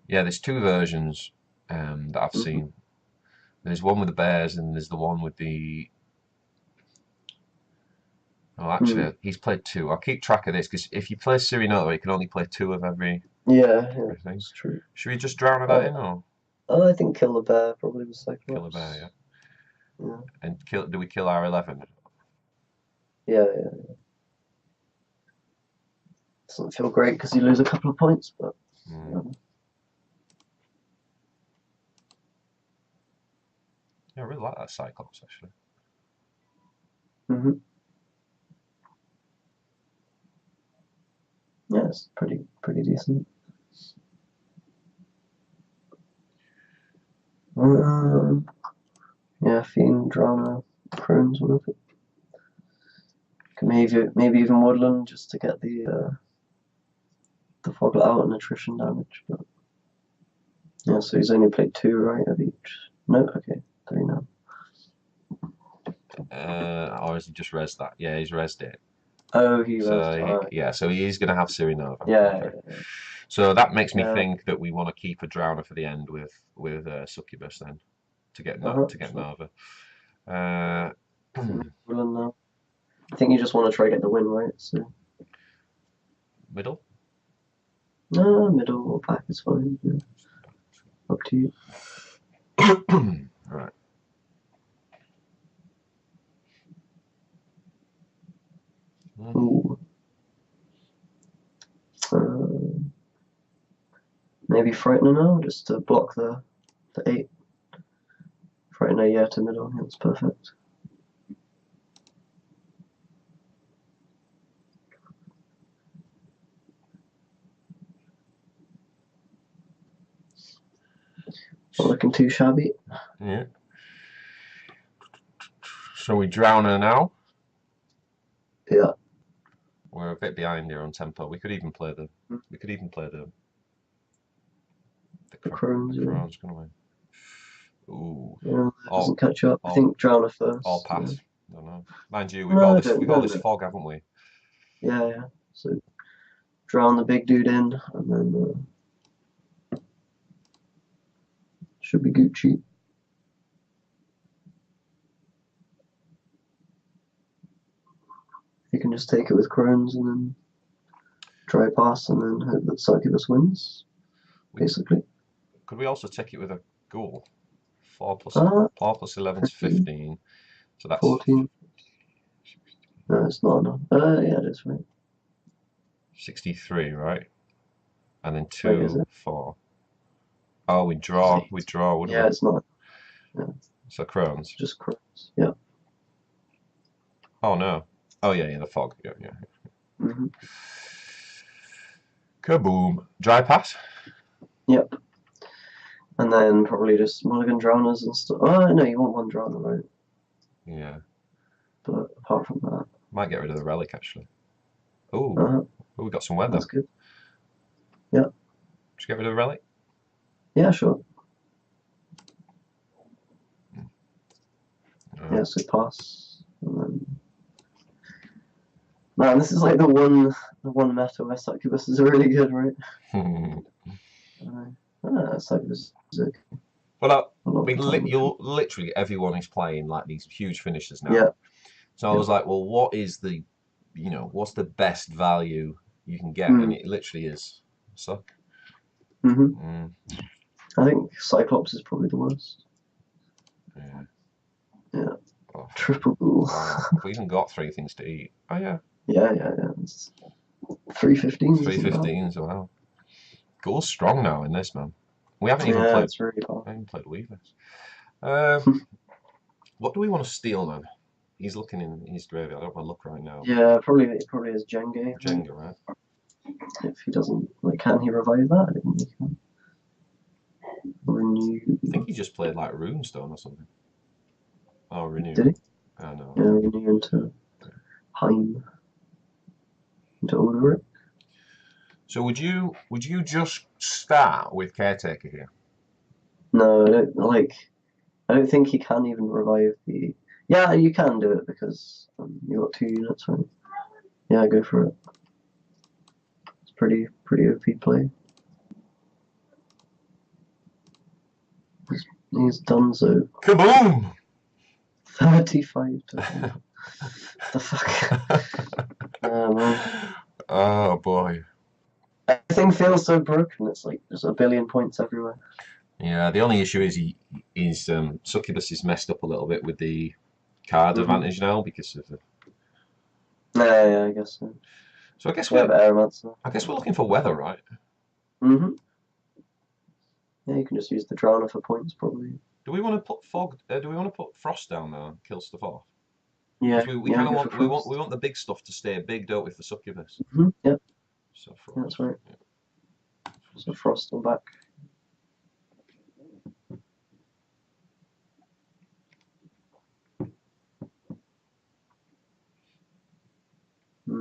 Yeah, there's two versions that I've seen. There's one with the bears, and there's the one with the. Oh, actually, he's played 2. I'll keep track of this because if you play Cyrinova, you can only play 2 of every. Yeah, that's true. Should we just drown that in, or? Oh, I think kill the bear probably was Cyclops. Kill the bear, yeah. And do we kill our 11? Yeah. Doesn't feel great because you lose a couple of points, but. Yeah, I really like that Cyclops actually. Yeah, it's pretty decent. Yeah, Fiend, Drana, Crones, one of it. Maybe even Woodland just to get the Foglet out and attrition damage. But yeah, so he's only played 2, right, of each. No, okay, 3 now. Or has he just rezzed that? Yeah, he's rezzed it. Oh, he rezzed. Yeah, so he is going to have Cyrinova. Yeah. So that makes me think that we want to keep a Drowner for the end with Succubus then to get Nova. Woodland now. I think you just want to try to get the win, right? So. Middle? No, middle or back is fine. Yeah. Up to you. Right. Ooh. Maybe Frightener now, just to block the 8. Frightener, yeah, to middle. Yeah, that's perfect. Not looking too shabby. Yeah. So we drown her now. Yeah. We're a bit behind here on tempo. We could even play the. The Crones, couldn't we? Ooh. Yeah, doesn't catch up. I think Drowner first. All pass. Yeah. Don't know. Mind you, we've got this fog, haven't we? Yeah. So drown the big dude in, and then should be Gucci. You can just take it with Crones and then try pass, and then hope that Succubus wins. Basically. Could we also take it with a Ghoul? 4 plus 11 is 15. So that's 14. No, it's not enough. Yeah, it is, right. 63, right? And then 2, 4. Oh, we draw, wouldn't we? Yeah, it's not. Yeah. So Crones. Just Crones, yeah. Oh, no. Oh, yeah, the fog. Yeah. Kaboom. Dry pass? Yep. And then probably just mulligan drowners and stuff. Oh, no, you want 1 drowner, right? Yeah. But apart from that. Might get rid of the relic, actually. Oh, we got some weather. That's good. Yeah. Should we get rid of the relic? Yeah, sure. Alright. Yeah, so pass. And then... Man, this is like the one meta where succubuses are really good, right? Succubus is okay. Well, A lot I of the time. you're literally everyone is playing like these huge finishers now. Yeah. So I was like, well, what is the, what's the best value you can get? And it literally is suck. I think Cyclops is probably the worst. Yeah. Yeah. Oh, Triple ghoul. wow. We even got 3 things to eat. Oh yeah. Yeah. It's 315s. 315s. Wow. Ghoul's strong now in this, man. We haven't even played. It's really hard. I haven't played Weavers. What do we want to steal, man? He's looking in his graveyard. I don't want to look right now. Yeah, probably is Jenge. Jenga, right? If he doesn't, like, can he revive that? I don't think he can. Renew. I think he just played like Runestone or something. Oh, Renew. Did he? I know. Yeah, renew into Heim. Into Odoric. So would you just start with Caretaker here? No, I don't think he can even revive the. Yeah, you can do it because you got 2 units, right? Yeah, go for it. It's pretty OP play. He's Dunzo. Kaboom! 35 to the fuck. Man. Oh boy. Everything feels so broken. It's like there's a billion points everywhere. Yeah, the only issue is Succubus is messed up a little bit with the card advantage now because of the. Yeah, I guess so. So I guess we're looking for weather, right? Yeah, you can just use the Drowner for points, probably. Do we want to put fog? Do we want to put frost down there and kill stuff off? Yeah, we kind of want the big stuff to stay big, don't we, for Succubus? Yeah. So frost. Yeah, that's right. Yeah. So frost on back. So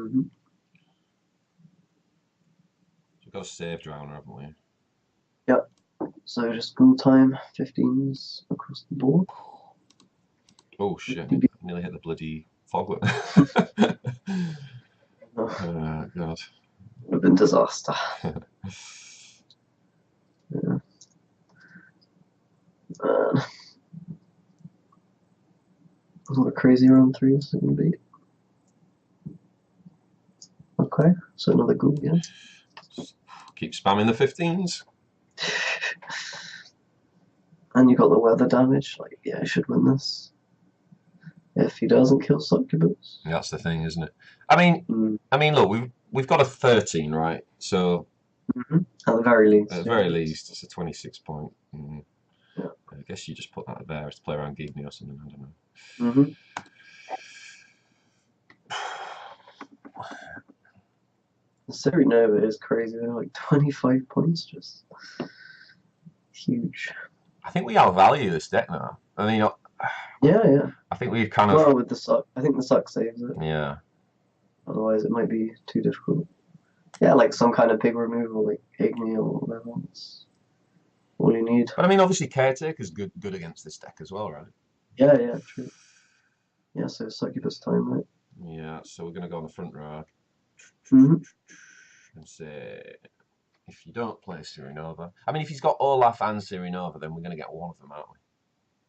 we've got to save Drowner, haven't we? Yep. So just ghoul time, 15s across the board. Oh shit! Nearly hit the bloody foglet. Oh god. Would have been disaster. Yeah. What a crazy round 3 is it going to be? Okay, so another ghoul, yeah. Keep spamming the 15s. And you got the weather damage. Like, yeah, he should win this. If he doesn't kill Succubus. That's the thing, isn't it? I mean, look, we've got a 13, right? So at the very least. At the very least, it's a 26 point. Yeah. I guess you just put that there to play around Gigny or something. I don't know. The Siri Nova is crazy. They're like 25 points, just huge. I think we outvalue this deck now. I mean, yeah. I think we've kind of. Well, with the suck, I think the suck saves it. Yeah. Otherwise, it might be too difficult. Yeah, like some kind of big removal, like Igni or whatever. That's all you need. But I mean, obviously, Caretaker's good against this deck as well, right? Yeah, true. Yeah, so Succubus time, right? Yeah, so we're gonna go on the front row. And say, if you don't play Sirinova, I mean, if he's got Olaf and Sirinova, then we're gonna get one of them, aren't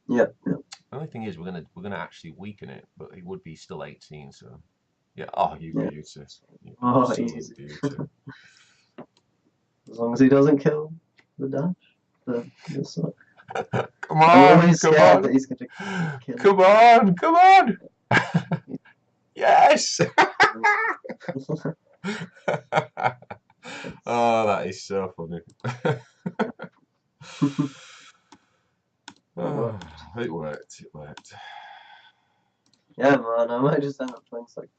we? Yeah. The only thing is, we're gonna actually weaken it, but he would be still 18, so. Yeah. Oh, you beauty. Oh, easy. Beauty. As long as he doesn't kill the dash, the suck. Come on, come on. That he's gonna kill come on. Yes. Oh, that is so funny. Oh, it worked. Yeah, man, I might just end up playing Succubus.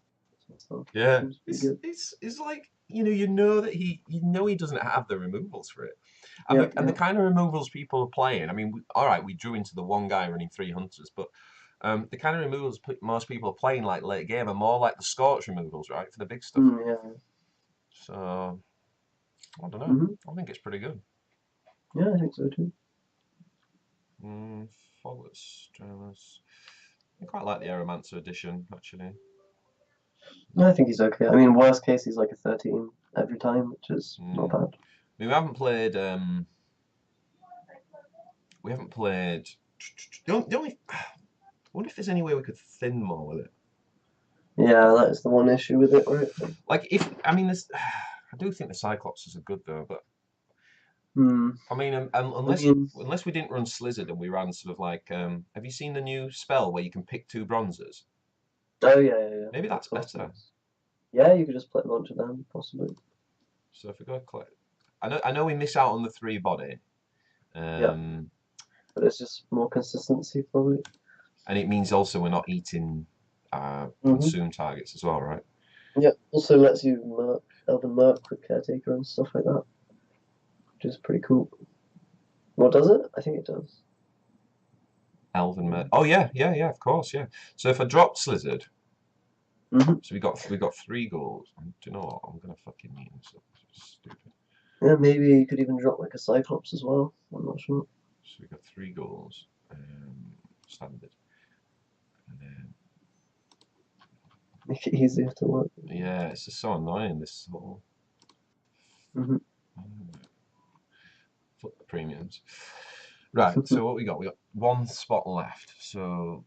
Yeah, it's like you know that he doesn't have the removals for it, and the kind of removals people are playing. I mean, all right, we drew into the one guy running 3 hunters, but the kind of removals most people are playing like late game are more like the Scorch removals, right, for the big stuff. So I don't know. I think it's pretty good. Yeah, I think so too. Foglets, Dramas. I quite like the Aeromancer edition, actually. I think he's okay. I mean, worst case, he's like a 13 every time, which is not bad. We haven't played. We haven't played. The only. I wonder if there's any way we could thin more with it. Yeah, that is the one issue with it, right? Like if I mean, this. I do think the Cyclopses are good though, but Hmm. I mean, I mean, unless we didn't run Slizzard and we ran sort of like. Have you seen the new spell where you can pick 2 bronzes? oh yeah. Maybe Like that's better. Colossus. Yeah, you could just play launch of them, possibly. So if we go collect, I know we miss out on the 3 body. Yeah, Um, but it's just more consistency, probably. and it means also we're not eating Hmm. consume targets as well, right? Yeah, also lets you merc, Elven Merc with Caretaker and stuff like that, which is pretty cool. What does it? I think it does. Elven Mer. Oh yeah, of course, yeah. So if I dropped Slizzard, Hmm. so we got 3 goals. Do you know what? I'm gonna fucking mean this up. This is stupid. Yeah, maybe you could even drop like a Cyclops as well. I'm not sure. So we got 3 goals, standard, and then Make it easier to work. yeah, it's just so annoying this whole Hmm. foot premiums. Right. So what we got? We got 1 spot left. So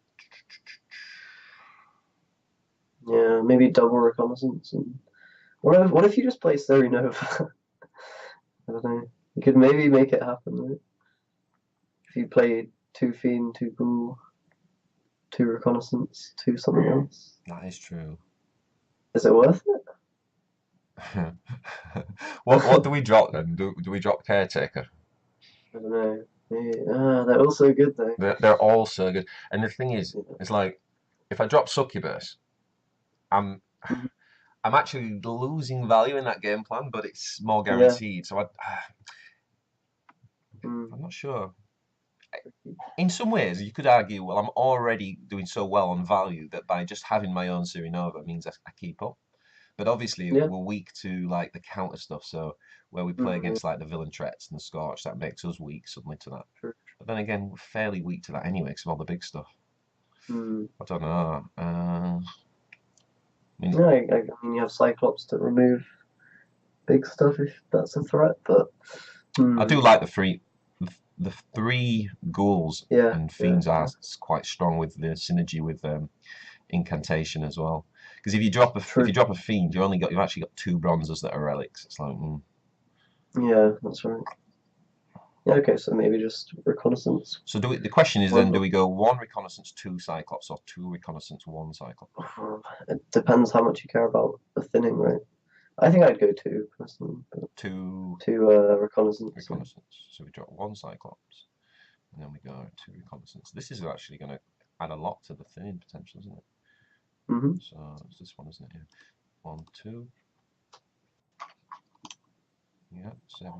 Yeah, maybe double reconnaissance. And what if you just play Serenova? I don't know. You could maybe make it happen, right? If you played 2 Fiend, 2 Ghoul, 2 Reconnaissance, 2 something else. that is true. Is it worth What do it? we drop then? Do we drop Caretaker? I don't know. Maybe, they're also good though. They're all so good. And the thing is, Yeah. it's like if I drop Succubus, I'm Mhm. I'm actually losing value in that game plan, but it's more Yeah. guaranteed. So Mm. I'm not sure. In some ways, you could argue, well, I'm already doing so well on value that by just having my own Serenova means I keep up. But obviously, Yeah. we're weak to like the counter stuff. So where we play Mm, against like the Villain Trets and the Scorch, that makes us weak suddenly to that. true. But then again, we're fairly weak to that anyway because of all the big stuff. Mm. I don't know. I mean, No, I mean you have Cyclops to remove big stuff if that's a threat, but I do like the 3 ghouls yeah, and yeah, fiends are quite strong with the synergy with incantation as well. Because if true. you drop a fiend, you've actually got 2 bronzes that are relics. It's like Yeah, that's right. Yeah, okay, so maybe just reconnaissance. so the question is then, One, do we go 1 reconnaissance, 2 cyclops, or 2 reconnaissance, 1 cyclops? it depends how much you care about the thinning, right? I think I'd go 2 personally, but Two 2 reconnaissance. reconnaissance. So we drop 1 cyclops, and then we go 2 reconnaissance. This is actually going to add a lot to the thinning potential, isn't it? Mm-hmm. So it's this one, isn't it? Yeah. 1, 2. Yeah, 7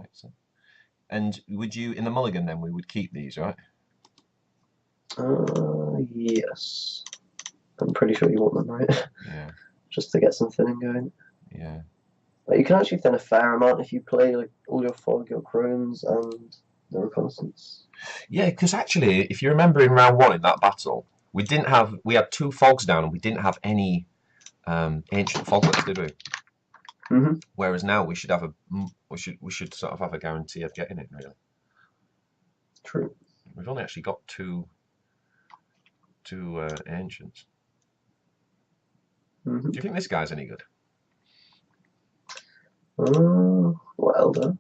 And would you, in the mulligan then, we would keep these, right? Yes. I'm pretty sure you want them, right? Yeah, Just to get some thinning going. yeah. Like, you can actually thin a fair amount if you play like all your fog, your crones, and the reconnaissance. Yeah, because actually, if you remember in round 1 in that battle, we had 2 fogs down and we didn't have any ancient foglets, did we? Mm-hmm. Whereas now we should sort of have a guarantee of getting it, really. True. We've only actually got two ancients. Mm-hmm. Do you think this guy's any good? What elder?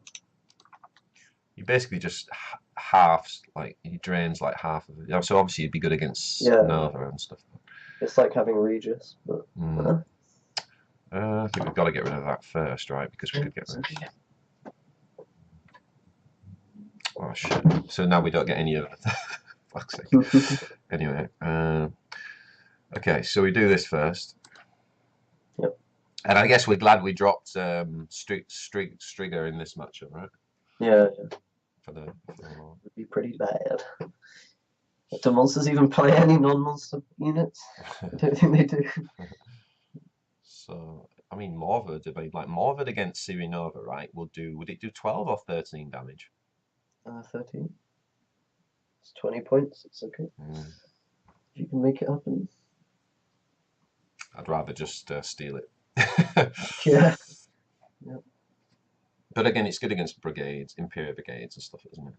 He basically just halves, like he drains like half of it. So obviously he'd be good against Yeah, Nova and stuff. it's like having Regis, but I think we've got to get rid of that first, right? Because we could get rid of. okay. Oh shit! So now we don't get any of it. Fuck's sake. Anyway, okay, so we do this first. Yep. And I guess we're glad we dropped Striga in this matchup, right? Yeah, For the would be pretty bad. Do monsters even play any non-monster units? I don't think they do. So I mean, Morvad against Serenova, right? Would it do 12 or 13 damage? 13. It's 20 points. It's okay. Mm. If you can make it happen. I'd rather just steal it. Yeah. Yeah. But again, it's good against brigades, Imperial brigades and stuff, isn't it?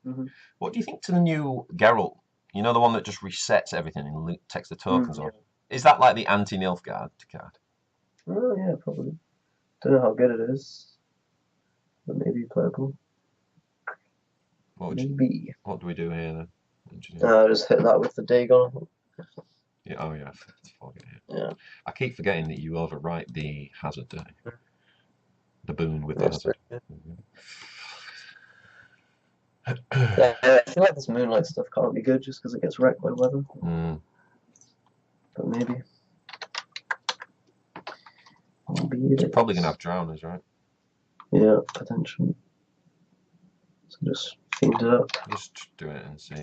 Mm-hmm. What do you think to the new Geralt? You know, the one that just resets everything and takes the tokens Yeah. off. Is that like the anti-Nilfgaard card? Oh, yeah, probably. Don't know how good it is, but maybe playable. What do we do here then? I'll just hit that with the Dagon. Yeah, oh yeah, Yeah. I keep forgetting that you overwrite the hazard, don't you? The boon with the That's hazard. Yeah, I feel like this moonlight stuff can't be good just because it gets wrecked by weather. Mm. But maybe. You're probably going to have drowners, right? Yeah, potentially. So just fiend it up. Just do it and see.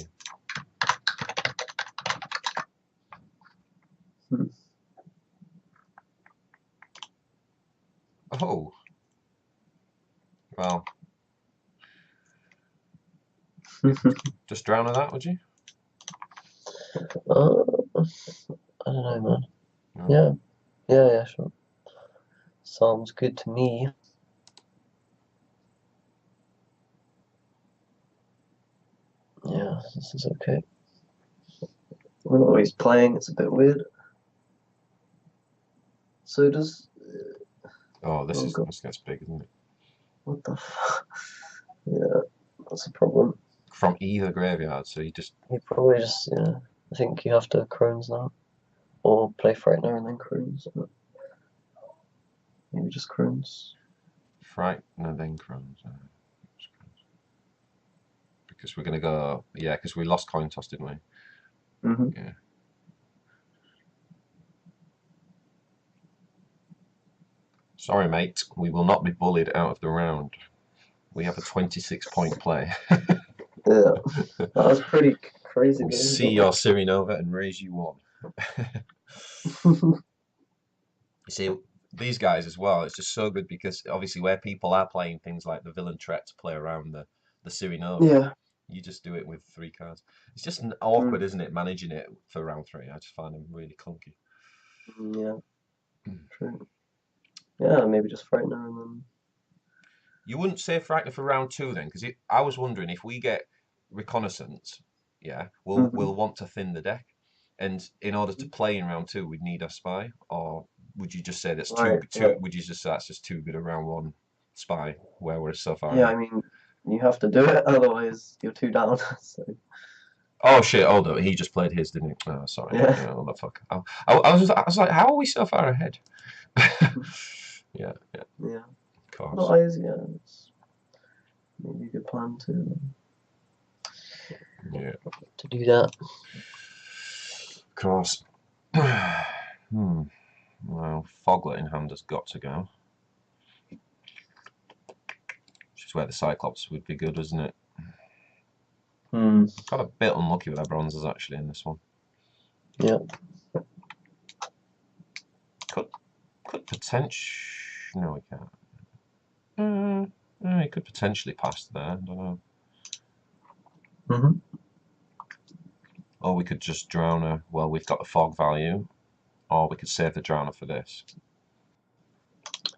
Oh. Well. Just drown that, would you? I don't know, man. No. Yeah, sure. Sounds good to me. Yeah, this is okay. We're not always playing, it's a bit weird. So does... Oh, this gets big, isn't it? What the fuck? Yeah, that's a problem. From either graveyard, so you probably just, yeah. I think you have to Crones now. Or play Frightener and then Crones. Maybe just Crones. Frightener, then Crones. Because we're going to go... Yeah, because we lost coin toss, didn't we? Mm-hmm. Yeah. Sorry, mate. We will not be bullied out of the round. We have a 26-point play. Yeah, that was pretty crazy. We see your Cyrinova and raise you one. You see, these guys as well, it's just so good because obviously where people are playing things like the Villain Tret to play around the Cyrinova, Yeah. you just do it with 3 cards. It's just awkward, isn't it, managing it for round 3? I just find them really clunky. Yeah, true. Yeah, maybe just Frightener and then... You wouldn't say Frightener for round 2 then? Because I was wondering if we get Reconnaissance, yeah, we'll want to thin the deck. And in order to play in round 2, we'd need a spy, or would you just say that's too? Would you just say that's just too good a round 1 spy where we're so far? Yeah, I mean, you have to do it, otherwise you're 2 down. So. Oh shit! Hold on, he just played his, didn't he? Oh, sorry. Yeah. Motherfucker. I was like, how are we so far ahead? Yeah. Yeah. Of course. Otherwise, yeah, it's maybe a good plan to. Yeah. To do that. Of course. Well, Foglet in hand has got to go. Which is where the Cyclops would be good, isn't it? Got a bit unlucky with our bronzes actually in this one. Yeah. Could potentially... No, we can't. He could potentially pass there, I don't know. Or we could just Drowner. Well, we've got the fog value. Or we could save the Drowner for this.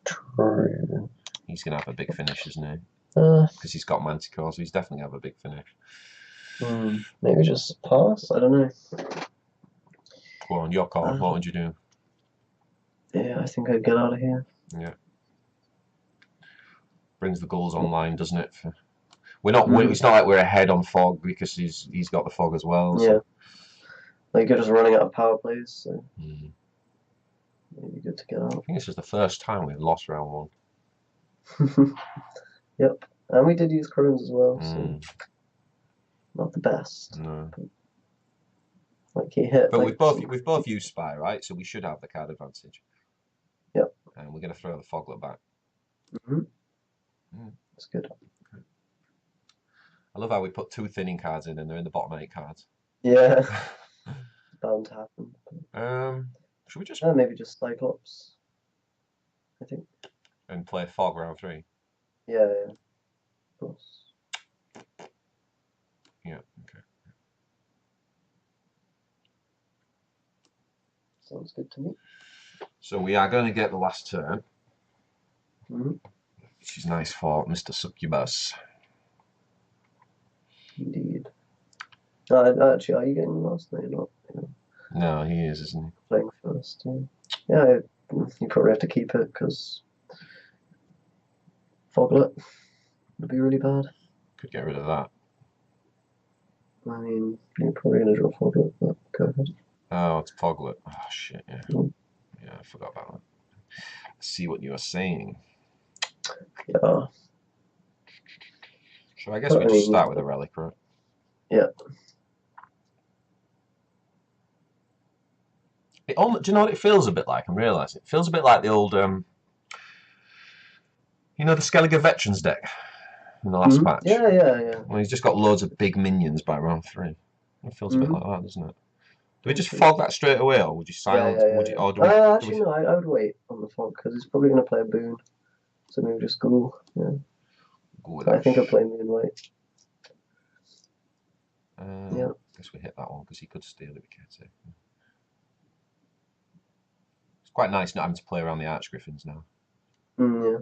True. He's going to have a big finish, isn't he? Because he's got Manticore, so he's definitely going to have a big finish. Maybe just pass? I don't know. Go on, your call. What would you do? Yeah, I think I'd get out of here. Yeah. Brings the goals online, doesn't it? We're not. It's not like we're ahead on fog because he's got the fog as well. So. Yeah. Like you're just running out of power plays, so maybe good to get out. I think this is the first time we've lost round 1. Yep, and we did use Crones as well, so not the best. No. Like he hit. But like, we've both used Spy, right? So we should have the card advantage. Yep. And we're going to throw the Foglet back. That's good. I love how we put 2 thinning cards in and they're in the bottom 8 cards. Yeah. Bound to happen. Should we just... maybe just Cyclops, I think. And play Fog round 3? Yeah, of course. Yeah. Okay. Sounds good to me. So we are going to get the last turn, Mm-hmm. which is nice for Mr. Succubus. Indeed. Actually, are you getting the last? No, you're not. No, he is, isn't he? Playing first. Yeah, you probably have to keep it because Foglet would be really bad. Could get rid of that. I mean, you're probably going to draw Foglet, but go ahead. Oh, it's Poglet. Oh, shit, yeah. Mm. Yeah, I forgot about that. I see what you are saying. Yeah. So I guess we just start with a relic, right? Yeah. Do you know what it feels a bit like? I'm realising. It feels a bit like the old, you know, the Skellige Veterans deck in the last patch? Yeah. Well, he's just got loads of big minions by round 3. It feels a bit like that, doesn't it? Do we just fog that straight away, or would you silence? Yeah. Actually, no, I would wait on the fog because he's probably going to play a boon. So maybe just go. Yeah. I think I'll play Moonlight. Yeah. I guess we hit that one because he could steal it. We can't say. It's quite nice not having to play around the Archgriffins now. Yeah.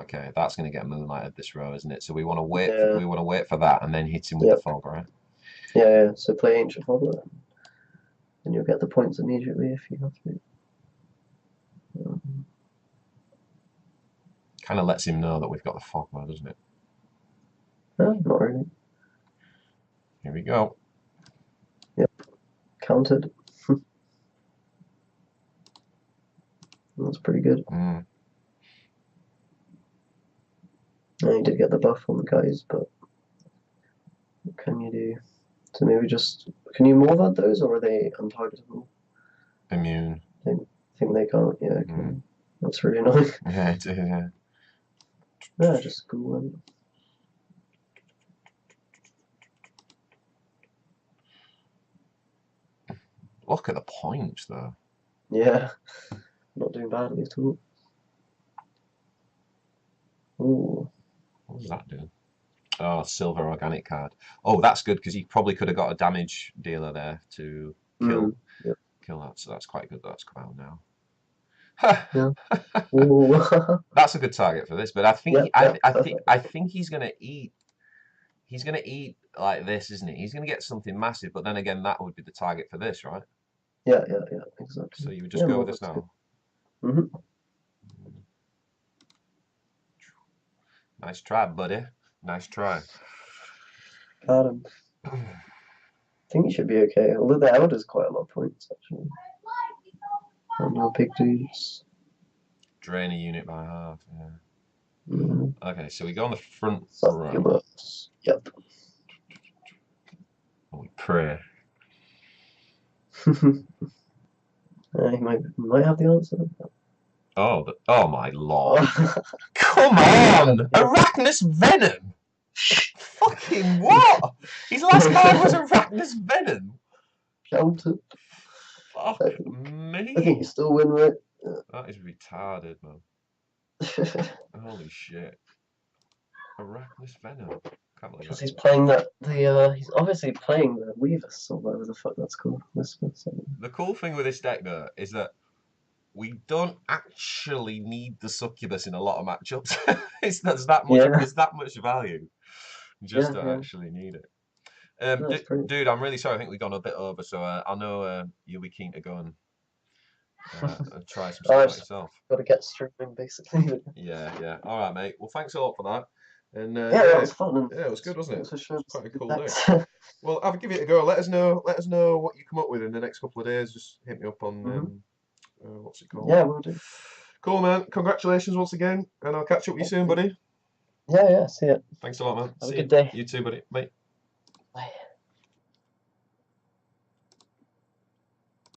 Okay, that's going to get Moonlighted this row, isn't it? So we want to wait. Yeah. We want to wait for that and then hit him with the fog, right? Yeah. So play Ancient Foglet, and you'll get the points immediately if you have to. Kind of lets him know that we've got the fog now, doesn't it? No, not really. Here we go. Yep. Counted. That's pretty good. Mm. Yeah, you did get the buff on the guys, but what can you do? So maybe just... Can you morph at those, or are they untargetable? Immune. I think they can't, yeah. That's really annoying. Yeah, it is, yeah. Yeah, just school them. Look at the points, though. Yeah. Not doing badly at all. Ooh. What was that doing? Oh, silver organic card. Oh, that's good because he probably could have got a damage dealer there to kill that. So that's quite good. That's come out now. Yeah. Ooh. That's a good target for this. But I think I think he's gonna eat. He's gonna eat like this, isn't he? He's gonna get something massive. But then again, that would be the target for this, right? Yeah, exactly. So you would just go with this now. Nice try, buddy. Nice try. Got him. I think he should be okay. Although the Elder's quite a lot of points, actually. And no big dudes. Drain a unit by half, yeah. Okay, so we go on the front row. Yep. And we pray. He might have the answer. Oh my lord. Come on! Arachnus Venom! Fucking what? His last card was Arachnus Venom. Counted. Fuck me. I think you still win, right? Yeah. That is retarded, man. Holy shit. Arachnus Venom. Can't believe because he's playing he's obviously playing the Weavus or whatever the fuck that's called. The cool thing with this deck though is that we don't actually need the Succubus in a lot of matchups. There's that much value. Just don't actually need it. Dude, I'm really sorry. I think we've gone a bit over, so I know you'll be keen to go and try some stuff yourself. Got to get streaming, basically. Yeah. All right, mate. Well, thanks a lot for that. And yeah, it was fun. Yeah, it was good, wasn't it? For sure. Quite a cool day. Well, I'll give it a go. Let us know what you come up with in the next couple of days. Just hit me up on what's it called? Yeah, we'll do. Cool, man. Congratulations once again, and I'll catch up with you soon, buddy. Yeah. See ya. Thanks a lot, man. Have a good day. You too, buddy. Bye. Bye.